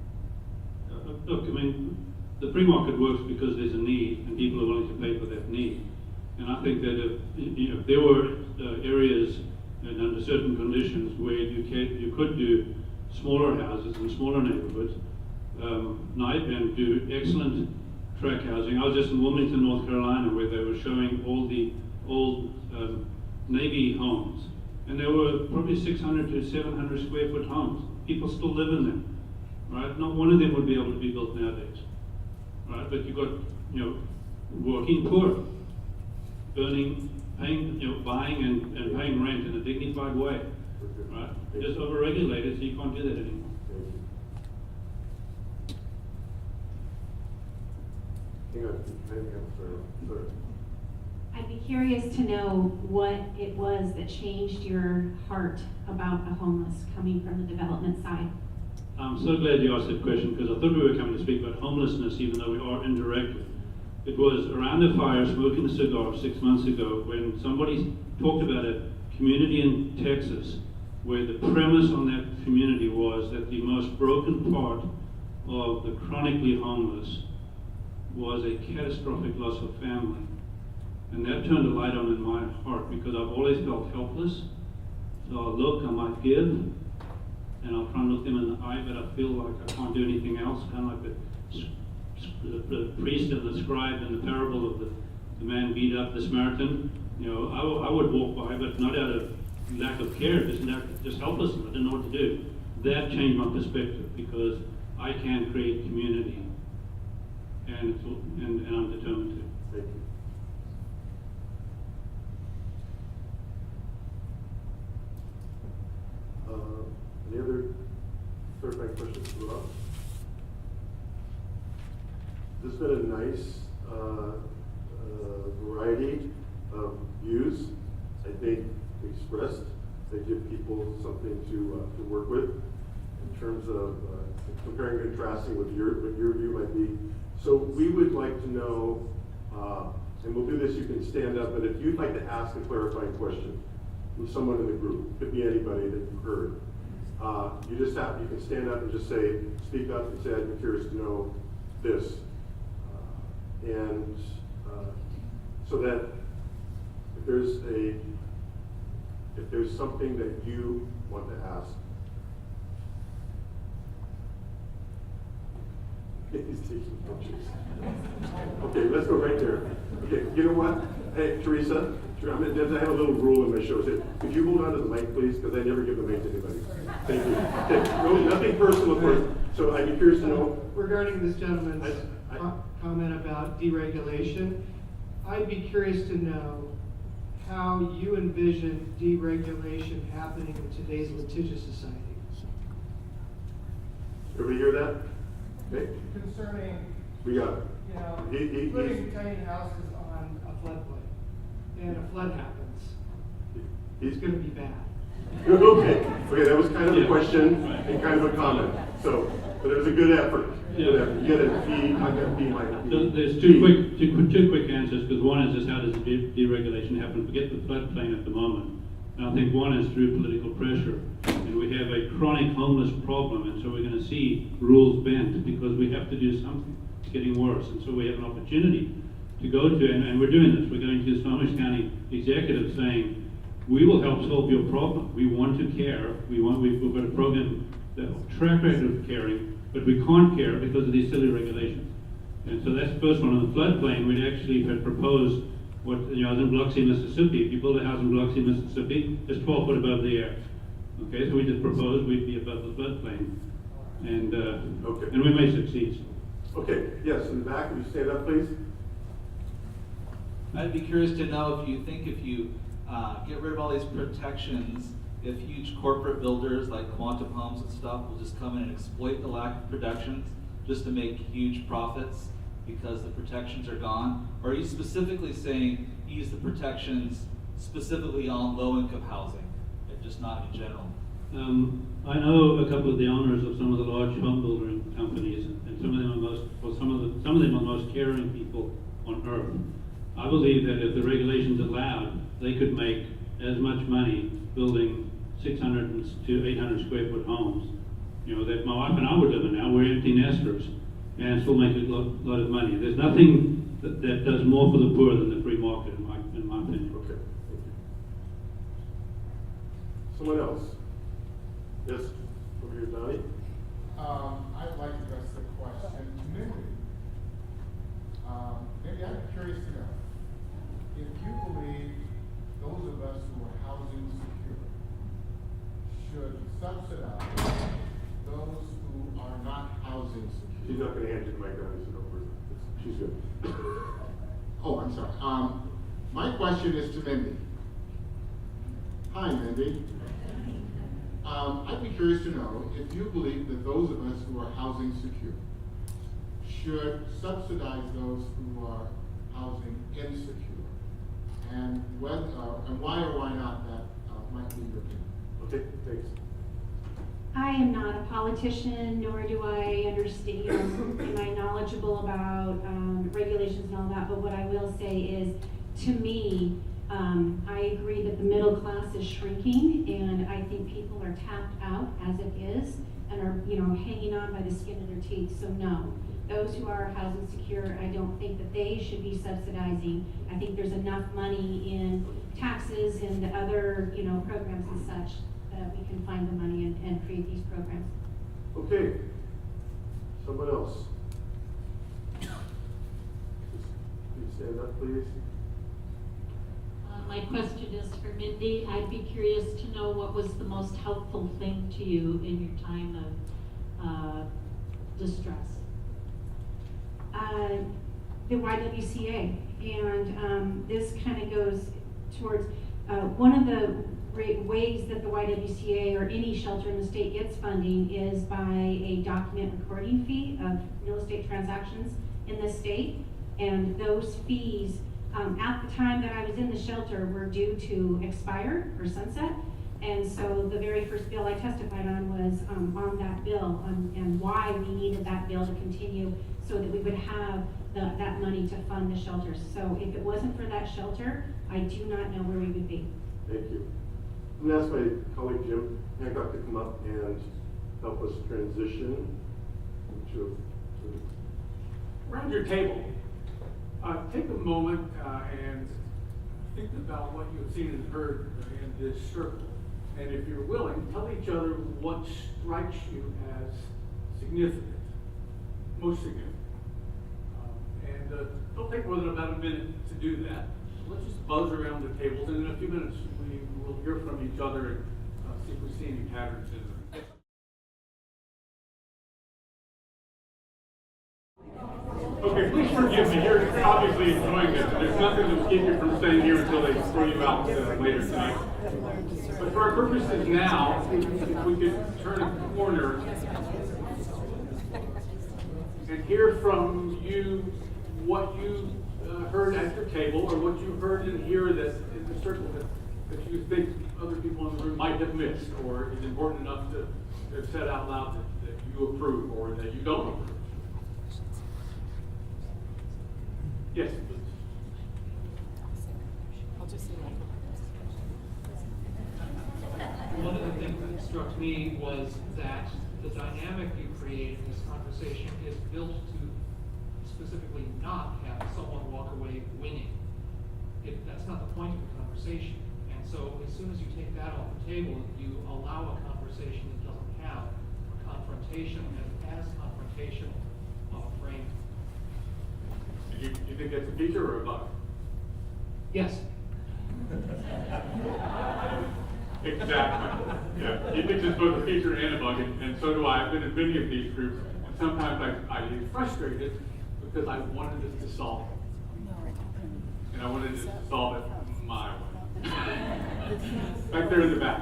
Look, I mean, the free market works because there's a need and people are willing to pay for that need. And I think that if there were areas and under certain conditions where you could do smaller houses in smaller neighborhoods, and do excellent tract housing. I was just in Wilmington, North Carolina, where they were showing all the old Navy homes. And there were probably 600 to 700 square foot homes. People still live in them, right? Not one of them would be able to be built nowadays, right? But you've got, working poor, paying, buying and paying rent in a dignified way, right? Just overregulated, so you can't do that anymore. Hang on, sorry. I'd be curious to know what it was that changed your heart about the homeless coming from the development side. I'm so glad you asked that question, because I thought we were coming to speak about homelessness, even though we are indirectly. It was around a fire, smoking a cigar 6 months ago, when somebody talked about a community in Texas where the premise on that community was that the most broken part of the chronically homeless was a catastrophic loss of family. And that turned a light on in my heart, because I've always felt helpless. So I'll look, I might give, and I'll try and look them in the eye, but I feel like I can't do anything else, kind of like the priest and the scribe in the parable of the man beat up the Samaritan. I would walk by, but not out of lack of care, just helplessness. I didn't know what to do. That changed my perspective, because I can create community, and I'm determined to. Thank you. Any other clarifying questions for Rob? This has been a nice variety of views, I think, expressed, that give people something to work with in terms of comparing and contrasting what your view might be So we would like to know, and we'll do this, you can stand up, but if you'd like to ask a clarifying question from someone in the group, could be anybody that you heard, you can stand up and just say, speak up and say, I'd be curious to know this. So that if there's something that you want to ask, he's taking pictures. Okay, let's go right there. Okay, you know what? Hey, Teresa, I have a little rule in my show. Could you hold on to the mic, please? Because I never give the mic to anybody. Thank you. Okay, no, nothing personal, first. So I'd be curious to know. Regarding this gentleman's I- comment about deregulation, I'd be curious to know how you envision deregulation happening in today's litigious society. Everybody hear that? Okay, Concerning, we got it. you know, He's- putting tiny houses on a floodplain, and a flood happens, it's gonna be bad. Okay, that was kind of a question and kind of a comment. So, but it was a good effort. Yeah. You get a B, I got B minus B. So there's two quick answers, because one is just how does deregulation happen? Forget the floodplain at the moment. And I think one is through political pressure. And we have a chronic homeless problem, and so we're going to see rules bent because we have to do something. It's getting worse. And so we have an opportunity to go to, and we're doing this. We're going to the Snohomish County executive saying, we will help solve your problem. We want to care. We've got a program, the track record of caring, but we can't care because of these silly regulations. And so that's the first one. On the floodplain, we actually had proposed I was in Biloxi, Mississippi. If you build a house in Biloxi, Mississippi, it's 12 foot above the air. Okay, so we just proposed we'd be above the floodplain. And, Okay. and we may succeed. Okay, yes, in the back, would you stand up, please? I'd be curious to know if you think if you get rid of all these protections, if huge corporate builders like Quantum Homes and stuff will just come in and exploit the lack of protections just to make huge profits because the protections are gone? Or are you specifically saying use the protections specifically on low-income housing and just not in general? I know a couple of the owners of some of the large home building companies, and some of them are most caring people on earth. I believe that if the regulations allowed, they could make as much money building 600 to 800 square foot homes, that my wife and I would live in now. We're empty nesters and still make a lot of money. There's nothing that does more for the poor than the free market, in my opinion. Okay, thank you. Someone else? Yes, over here, Donnie. I'd like to address the question to Mindy. Maybe I'm curious to know if you believe those of us who are housing secure should subsidize those who are not housing secure. She's not going to hand you the mic, Donnie, so don't worry. She's good. Oh, I'm sorry. My question is to Mindy. Hi, Mindy. I'd be curious to know if you believe that those of us who are housing secure should subsidize those who are housing insecure, and why or why not that might be your opinion. Okay, thanks. I am not a politician, nor do I understand, am I knowledgeable about regulations and all that, but what I will say is, to me, I agree that the middle class is shrinking, and I think people are tapped out as it is, and are, hanging on by the skin of their teeth, so no. Those who are housing secure, I don't think that they should be subsidizing. I think there's enough money in taxes and other, programs and such that we can find the money and create these programs. Okay. Someone else? Please stand up, please. My question is for Mindy. I'd be curious to know what was the most helpful thing to you in your time of distress. The YWCA, and this kind of goes towards one of the ways that the YWCA or any shelter in the state gets funding is by a document recording fee of real estate transactions in the state, and those fees at the time that I was in the shelter were due to expire or sunset, And so the very first bill I testified on was on that bill and why we needed that bill to continue so that we would have that money to fund the shelters. So if it wasn't for that shelter, I do not know where we would be. Thank you. I'm gonna ask my colleague Jim Hancock to come up and help us transition into Around your table, take a moment and think about what you've seen and heard in this circle. And if you're willing, tell each other what strikes you as significant, most significant. And it'll take more than about a minute to do that. Let's just buzz around the tables, and in a few minutes we will hear from each other and see if we see any patterns in them. Okay, please forgive me. You're obviously enjoying this. There's nothing that will keep you from staying here until they throw you out later tonight. But for our purposes now, if we could turn a corner and hear from you what you heard at your table, or what you heard and hear that in the circle that you think other people in the room might have missed, or is important enough to have said out loud that you approve or that you don't approve. Yes, please. One of the things that struck me was that the dynamic you create in this conversation is built to specifically not have someone walk away winning. That's not the point of the conversation. And so as soon as you take that off the table, you allow a conversation that doesn't have a confrontation as confrontational of a frame. You think that's a feature or a bug? Yes. Exactly. Yeah. He thinks it's both a feature and a bug, and so do I. I've been in many of these groups, and sometimes I get frustrated because I wanted us to solve it. And I wanted us to solve it my way. Back there in the back.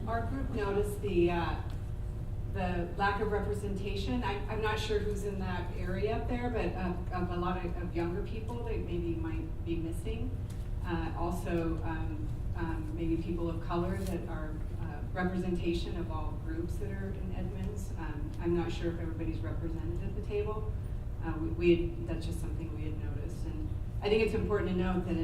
Our group noticed the lack of representation. I'm not sure who's in that area up there, but of a lot of younger people that maybe might be missing. Also, maybe people of color that are representation of all groups that are in Edmonds. I'm not sure if everybody's represented at the table. That's just something we had noticed. And I think it's important to note that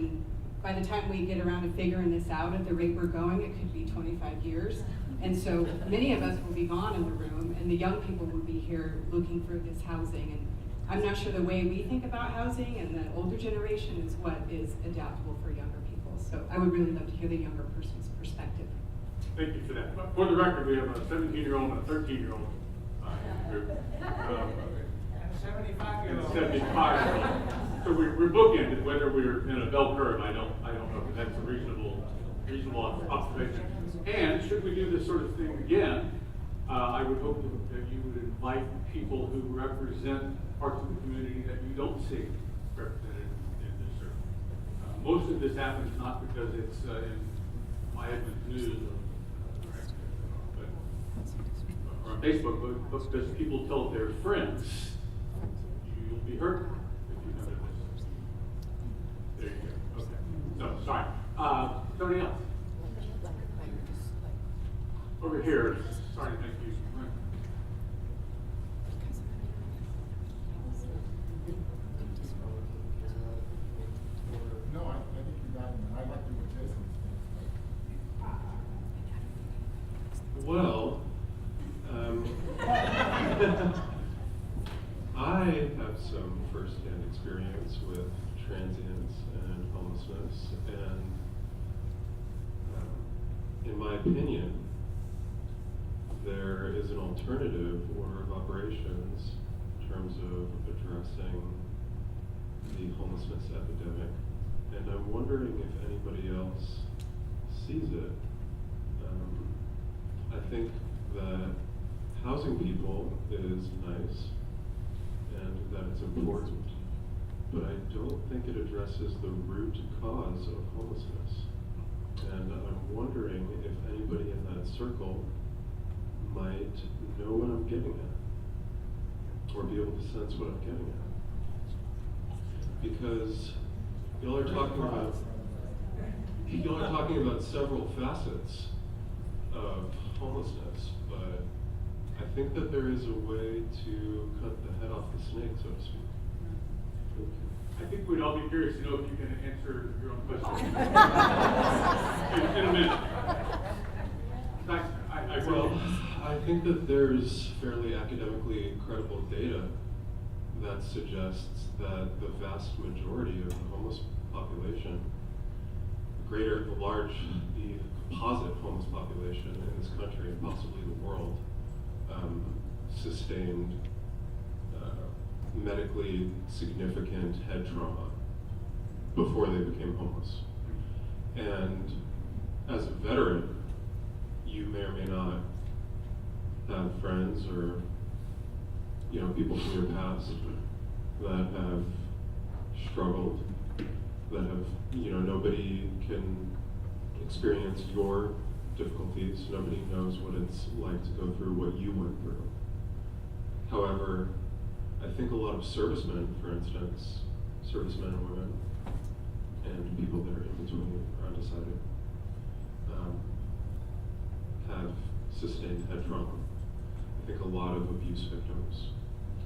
by the time we get around to figuring this out at the rate we're going, it could be 25 years. And so many of us will be gone in the room, and the young people will be here looking for this housing. And I'm not sure the way we think about housing and the older generation is what is adaptable for younger people. So I would really love to hear the younger person's perspective. Thank you for that. For the record, we have a 17-year-old and a 13-year-old group. And a 75-year-old. 75-year-old. So we're bookended. Whether we're in a bell curve, I don't know, but that's a reasonable observation. And should we do this sort of thing again, I would hope that you would invite people who represent parts of the community that you don't see represented in this circle. Most of this happens not because it's in my Edmonds News or on Facebook, but because people tell their friends. You'll be hurt if you know this. There you go. Okay. No, sorry. Somebody else? Over here. Sorry, thank you. No, I think you got it. I'd like to do what Jason Well, I have some first-hand experience with transients and homelessness, and in my opinion, there is an alternative order of operations in terms of addressing the homelessness epidemic, and I'm wondering if anybody else sees it. I think that housing people is nice and that it's important, but I don't think it addresses the root cause of homelessness. And I'm wondering if anybody in that circle might know what I'm getting at, or be able to sense what I'm getting at. Because y'all are talking about several facets of homelessness, but I think that there is a way to cut the head off the snake, so to speak. Thank you. I think we'd all be curious to know if you can answer your own question. in a minute. Well, I think that there's fairly academically credible data that suggests that the vast majority of the homeless population, the composite homeless population in this country and possibly the world, sustained medically significant head trauma before they became homeless. And as a veteran, you may or may not have friends or people from your past that have struggled, that have nobody can experience your difficulties. Nobody knows what it's like to go through what you went through. However, I think a lot of servicemen, for instance, servicemen and women, and people that are in between or undecided, have sustained head trauma. I think a lot of abuse victims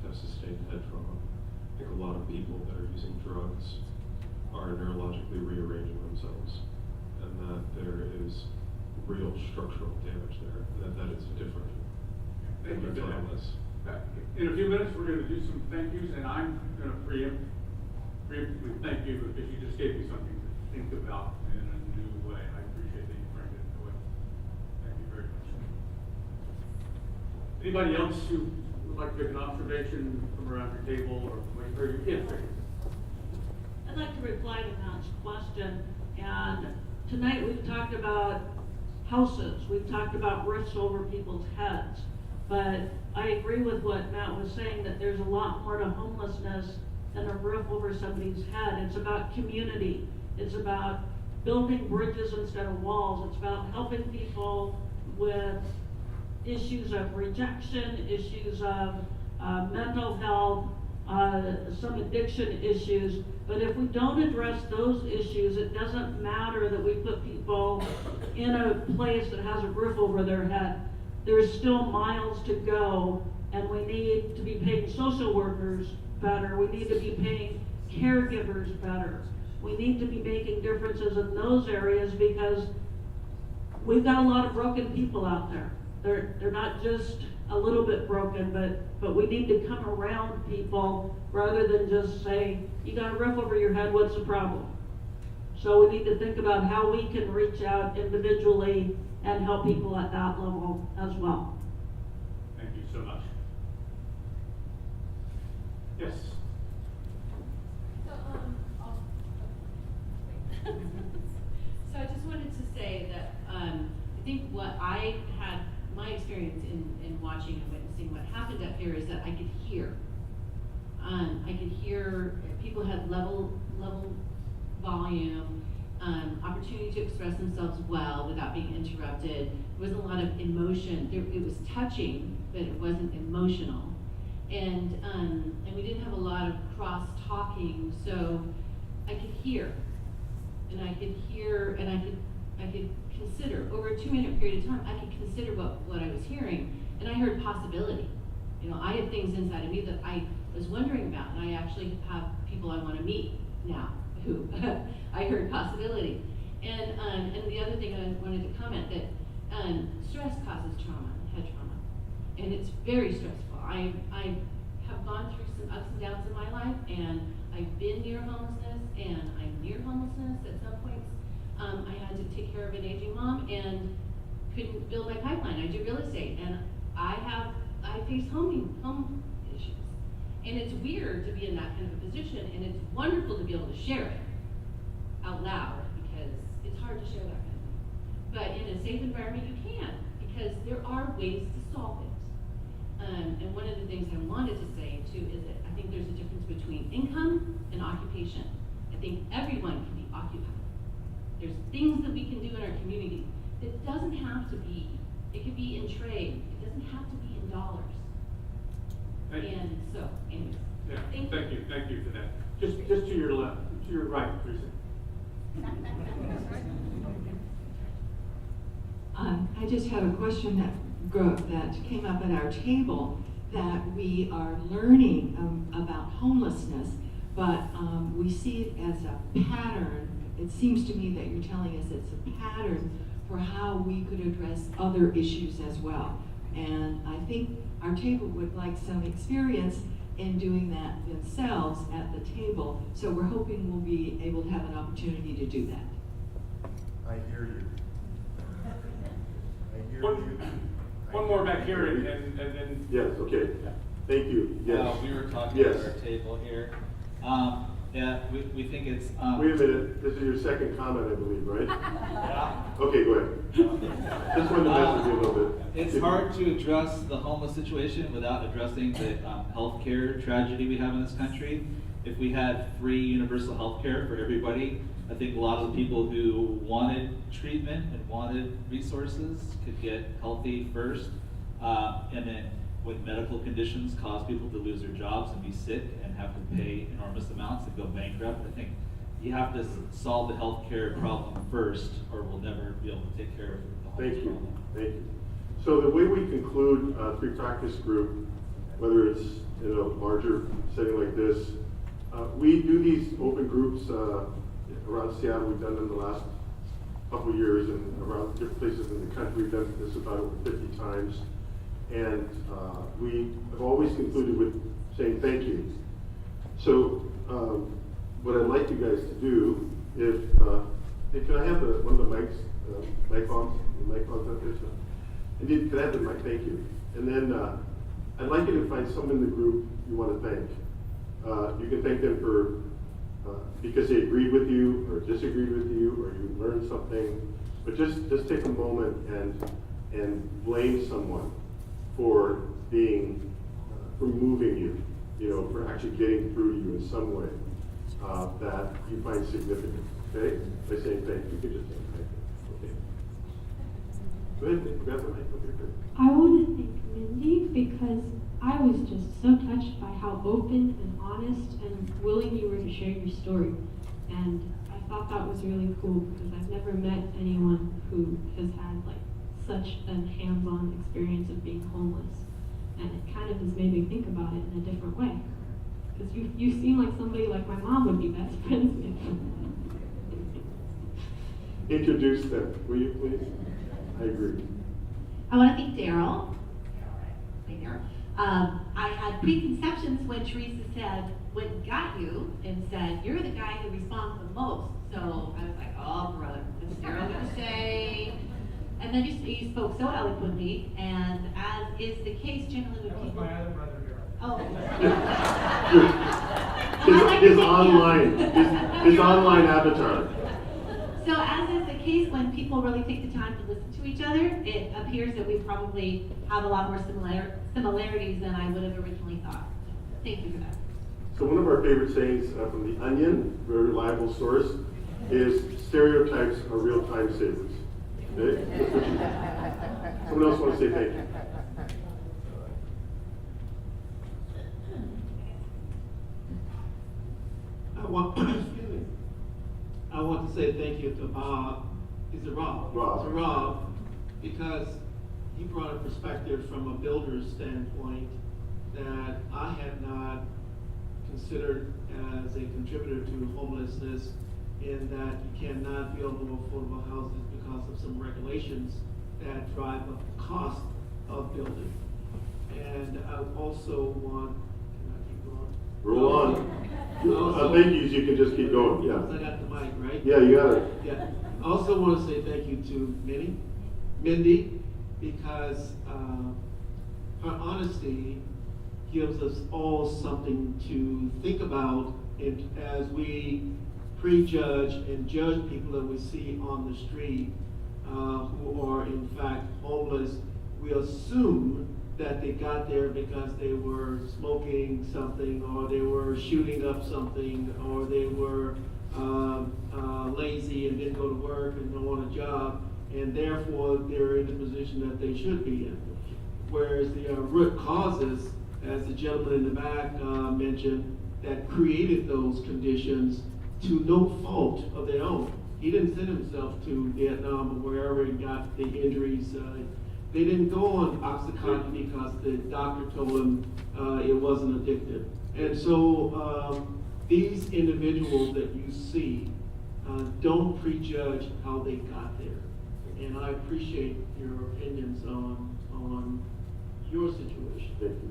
have sustained head trauma. I think a lot of people that are using drugs are neurologically rearranging themselves, and that there is real structural damage there, and that is different than mental illness. In a few minutes, we're going to do some thank yous, and I'm going to preemptively thank you because you just gave me something to think about in a new way. I appreciate that you framed it in a way. Thank you very much. Anybody else who would like to make an observation from around your table or wait for you? Yes, sir. I'd like to reply to Matt's question. And tonight we've talked about houses. We've talked about roofs over people's heads. But I agree with what Matt was saying, that there's a lot more to homelessness than a roof over somebody's head. It's about community. It's about building bridges instead of walls. It's about helping people with issues of rejection, issues of mental health, some addiction issues. But if we don't address those issues, it doesn't matter that we put people in a place that has a roof over their head. There's still miles to go, and we need to be paying social workers better. We need to be paying caregivers better. We need to be making differences in those areas because we've got a lot of broken people out there. They're not just a little bit broken, but we need to come around people rather than just say, you got a roof over your head, what's the problem? So we need to think about how we can reach out individually and help people at that level as well. Thank you so much. Yes. So I just wanted to say that I think what I had, my experience in watching and witnessing what happened up here is that I could hear. I could hear people had level volume, opportunity to express themselves well without being interrupted. There wasn't a lot of emotion. It was touching, but it wasn't emotional. And we didn't have a lot of cross-talking, so I could hear. And I could hear, and I could consider, over a 2-minute period of time, I could consider what I was hearing, and I heard possibility. I had things inside of me that I was wondering about, and I actually have people I want to meet now who I heard possibility. And the other thing I wanted to comment that stress causes trauma, head trauma, and it's very stressful. I have gone through some ups and downs in my life, and I've been near homelessness, and I'm near homelessness at some points. I had to take care of an aging mom and couldn't build my pipeline. I do real estate, and I face home issues. And it's weird to be in that kind of a position, and it's wonderful to be able to share it out loud, because it's hard to share that kind of thing. But in a safe environment, you can, because there are ways to solve it. And one of the things I wanted to say too is that I think there's a difference between income and occupation. I think everyone can be occupied. There's things that we can do in our community that doesn't have to be It could be in trade. It doesn't have to be in dollars. Thank you. And so, anyways. Yeah, thank you for that. Just to your left, to your right, Teresa. I just have a question that came up at our table, that we are learning about homelessness, but we see it as a pattern. It seems to me that you're telling us it's a pattern for how we could address other issues as well. And I think our table would like some experience in doing that themselves at the table. So we're hoping we'll be able to have an opportunity to do that. I hear you. One more back here and then. Yes, okay. Thank you. Yes. We were talking Yes. at our table here. Yeah, we think it's. Wait a minute, this is your second comment, I believe, right? Yeah. Okay, go ahead. Just wanted to mess with you a little bit. It's hard to address the homeless situation without addressing the healthcare tragedy we have in this country. If we had free universal healthcare for everybody, I think a lot of the people who wanted treatment and wanted resources could get healthy first. And then when medical conditions cause people to lose their jobs and be sick and have to pay enormous amounts and go bankrupt, I think you have to solve the healthcare problem first, or we'll never be able to take care of the homeless problem. Thank you. So the way we conclude free practice group, whether it's in a larger setting like this, we do these open groups around Seattle. We've done them the last couple of years, and around different places in the country. We've done this about over 50 times. And we have always concluded with saying thank you. So what I'd like you guys to do is, hey, can I have one of the mics, mic bombs up there? Indeed, can I have the mic? Thank you. And then I'd like you to find someone in the group you want to thank. You can thank them for because they agreed with you or disagreed with you or you learned something. But just take a moment and blame someone for being, for moving you, for actually getting through to you in some way that you find significant, okay? By saying thank you, you can just say thank you, okay? Go ahead, grab the mic up here. I want to thank Mindy because I was just so touched by how open and honest and willing you were to share your story. And I thought that was really cool because I've never met anyone who has had such a hands-on experience of being homeless. And it kind of has made me think about it in a different way. Because you seem like somebody like my mom would be best friends with. Introduce them, will you please? I agree. I want to thank Daryl. Hey, Daryl. I had preconceptions when Teresa got you and said, you're the guy who responds the most. So I was like, oh, brother, what's Daryl going to say? And then you spoke so eloquently, and as is the case generally with people. My other brother, Daryl. Oh. His online avatar. So as is the case when people really take the time to listen to each other, it appears that we probably have a lot more similarities than I would have originally thought. Thank you for that. So one of our favorite sayings from The Onion, very reliable source, is stereotypes are real time savers. Okay? Someone else want to say thank you? I want to say thank you to Bob. Is it Rob? Rob. To Rob, because he brought a perspective from a builder's standpoint that I had not considered as a contributor to homelessness, in that you cannot build more affordable houses because of some regulations that drive up the cost of building. And I also want, can I keep going? Roll on. Thank you, you can just keep going, yeah. I got the mic, right? Yeah, you got it. Yeah. I also want to say thank you to Mindy, because her honesty gives us all something to think about as we prejudge and judge people that we see on the street who are in fact homeless. We assume that they got there because they were smoking something, or they were shooting up something, or they were lazy and didn't go to work and don't want a job. and therefore they're in the position that they should be in. Whereas the root causes, as the gentleman in the back mentioned, that created those conditions to no fault of their own. He didn't send himself to Vietnam or wherever he got the injuries. They didn't go on Oxycontin because the doctor told them it wasn't addictive. And so these individuals that you see don't prejudge how they got there. And I appreciate your opinions on your situation. Thank you.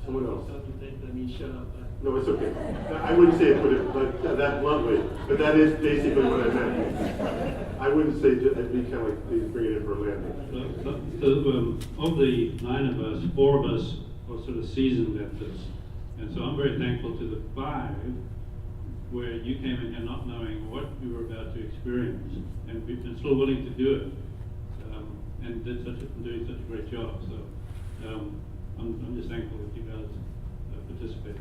Someone else? Let me shut up. No, it's okay. I wouldn't say it but that bluntly, but that is basically what I meant. I wouldn't say, it'd be kind of like, please bring it in for a landing. Of the 9 of us, 4 of us are sort of seasoned at this. And so I'm very thankful to the 5 where you came in here not knowing what you were about to experience and still willing to do it. And doing such a great job. So I'm just thankful that you guys participated.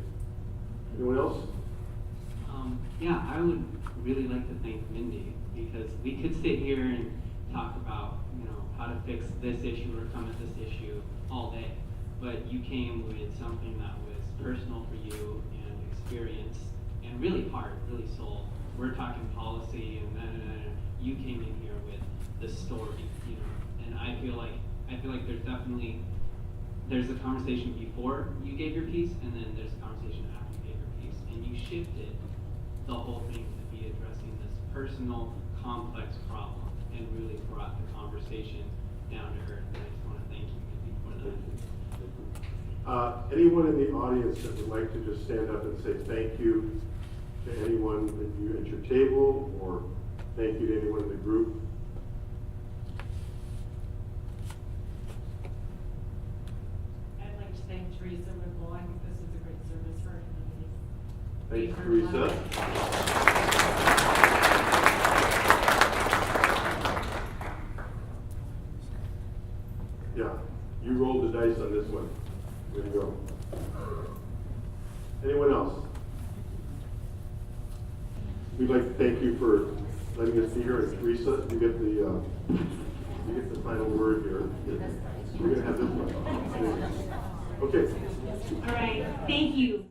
Anyone else? Yeah, I would really like to thank Mindy, because we could sit here and talk about, how to fix this issue or come at this issue all day. But you came with something that was personal for you and experience and really heart, really soul. We're talking policy and then you came in here with the story, and I feel like there's a conversation before you gave your piece, and then there's a conversation after you gave your piece, and you shifted the whole thing to be addressing this personal, complex problem, and really brought the conversation down to earth. And I just want to thank you Mindy, for that. Anyone in the audience that would like to just stand up and say thank you to anyone that you at your table, or thank you to anyone in the group? Thank Teresa Ripple. I think this is a great service for our community. Thank you, Teresa. Yeah, you rolled the dice on this one. Way to go. Anyone else? We'd like to thank you for letting us be here. And Teresa, you get the final word here. We're going to have this one. Okay. All right, thank you.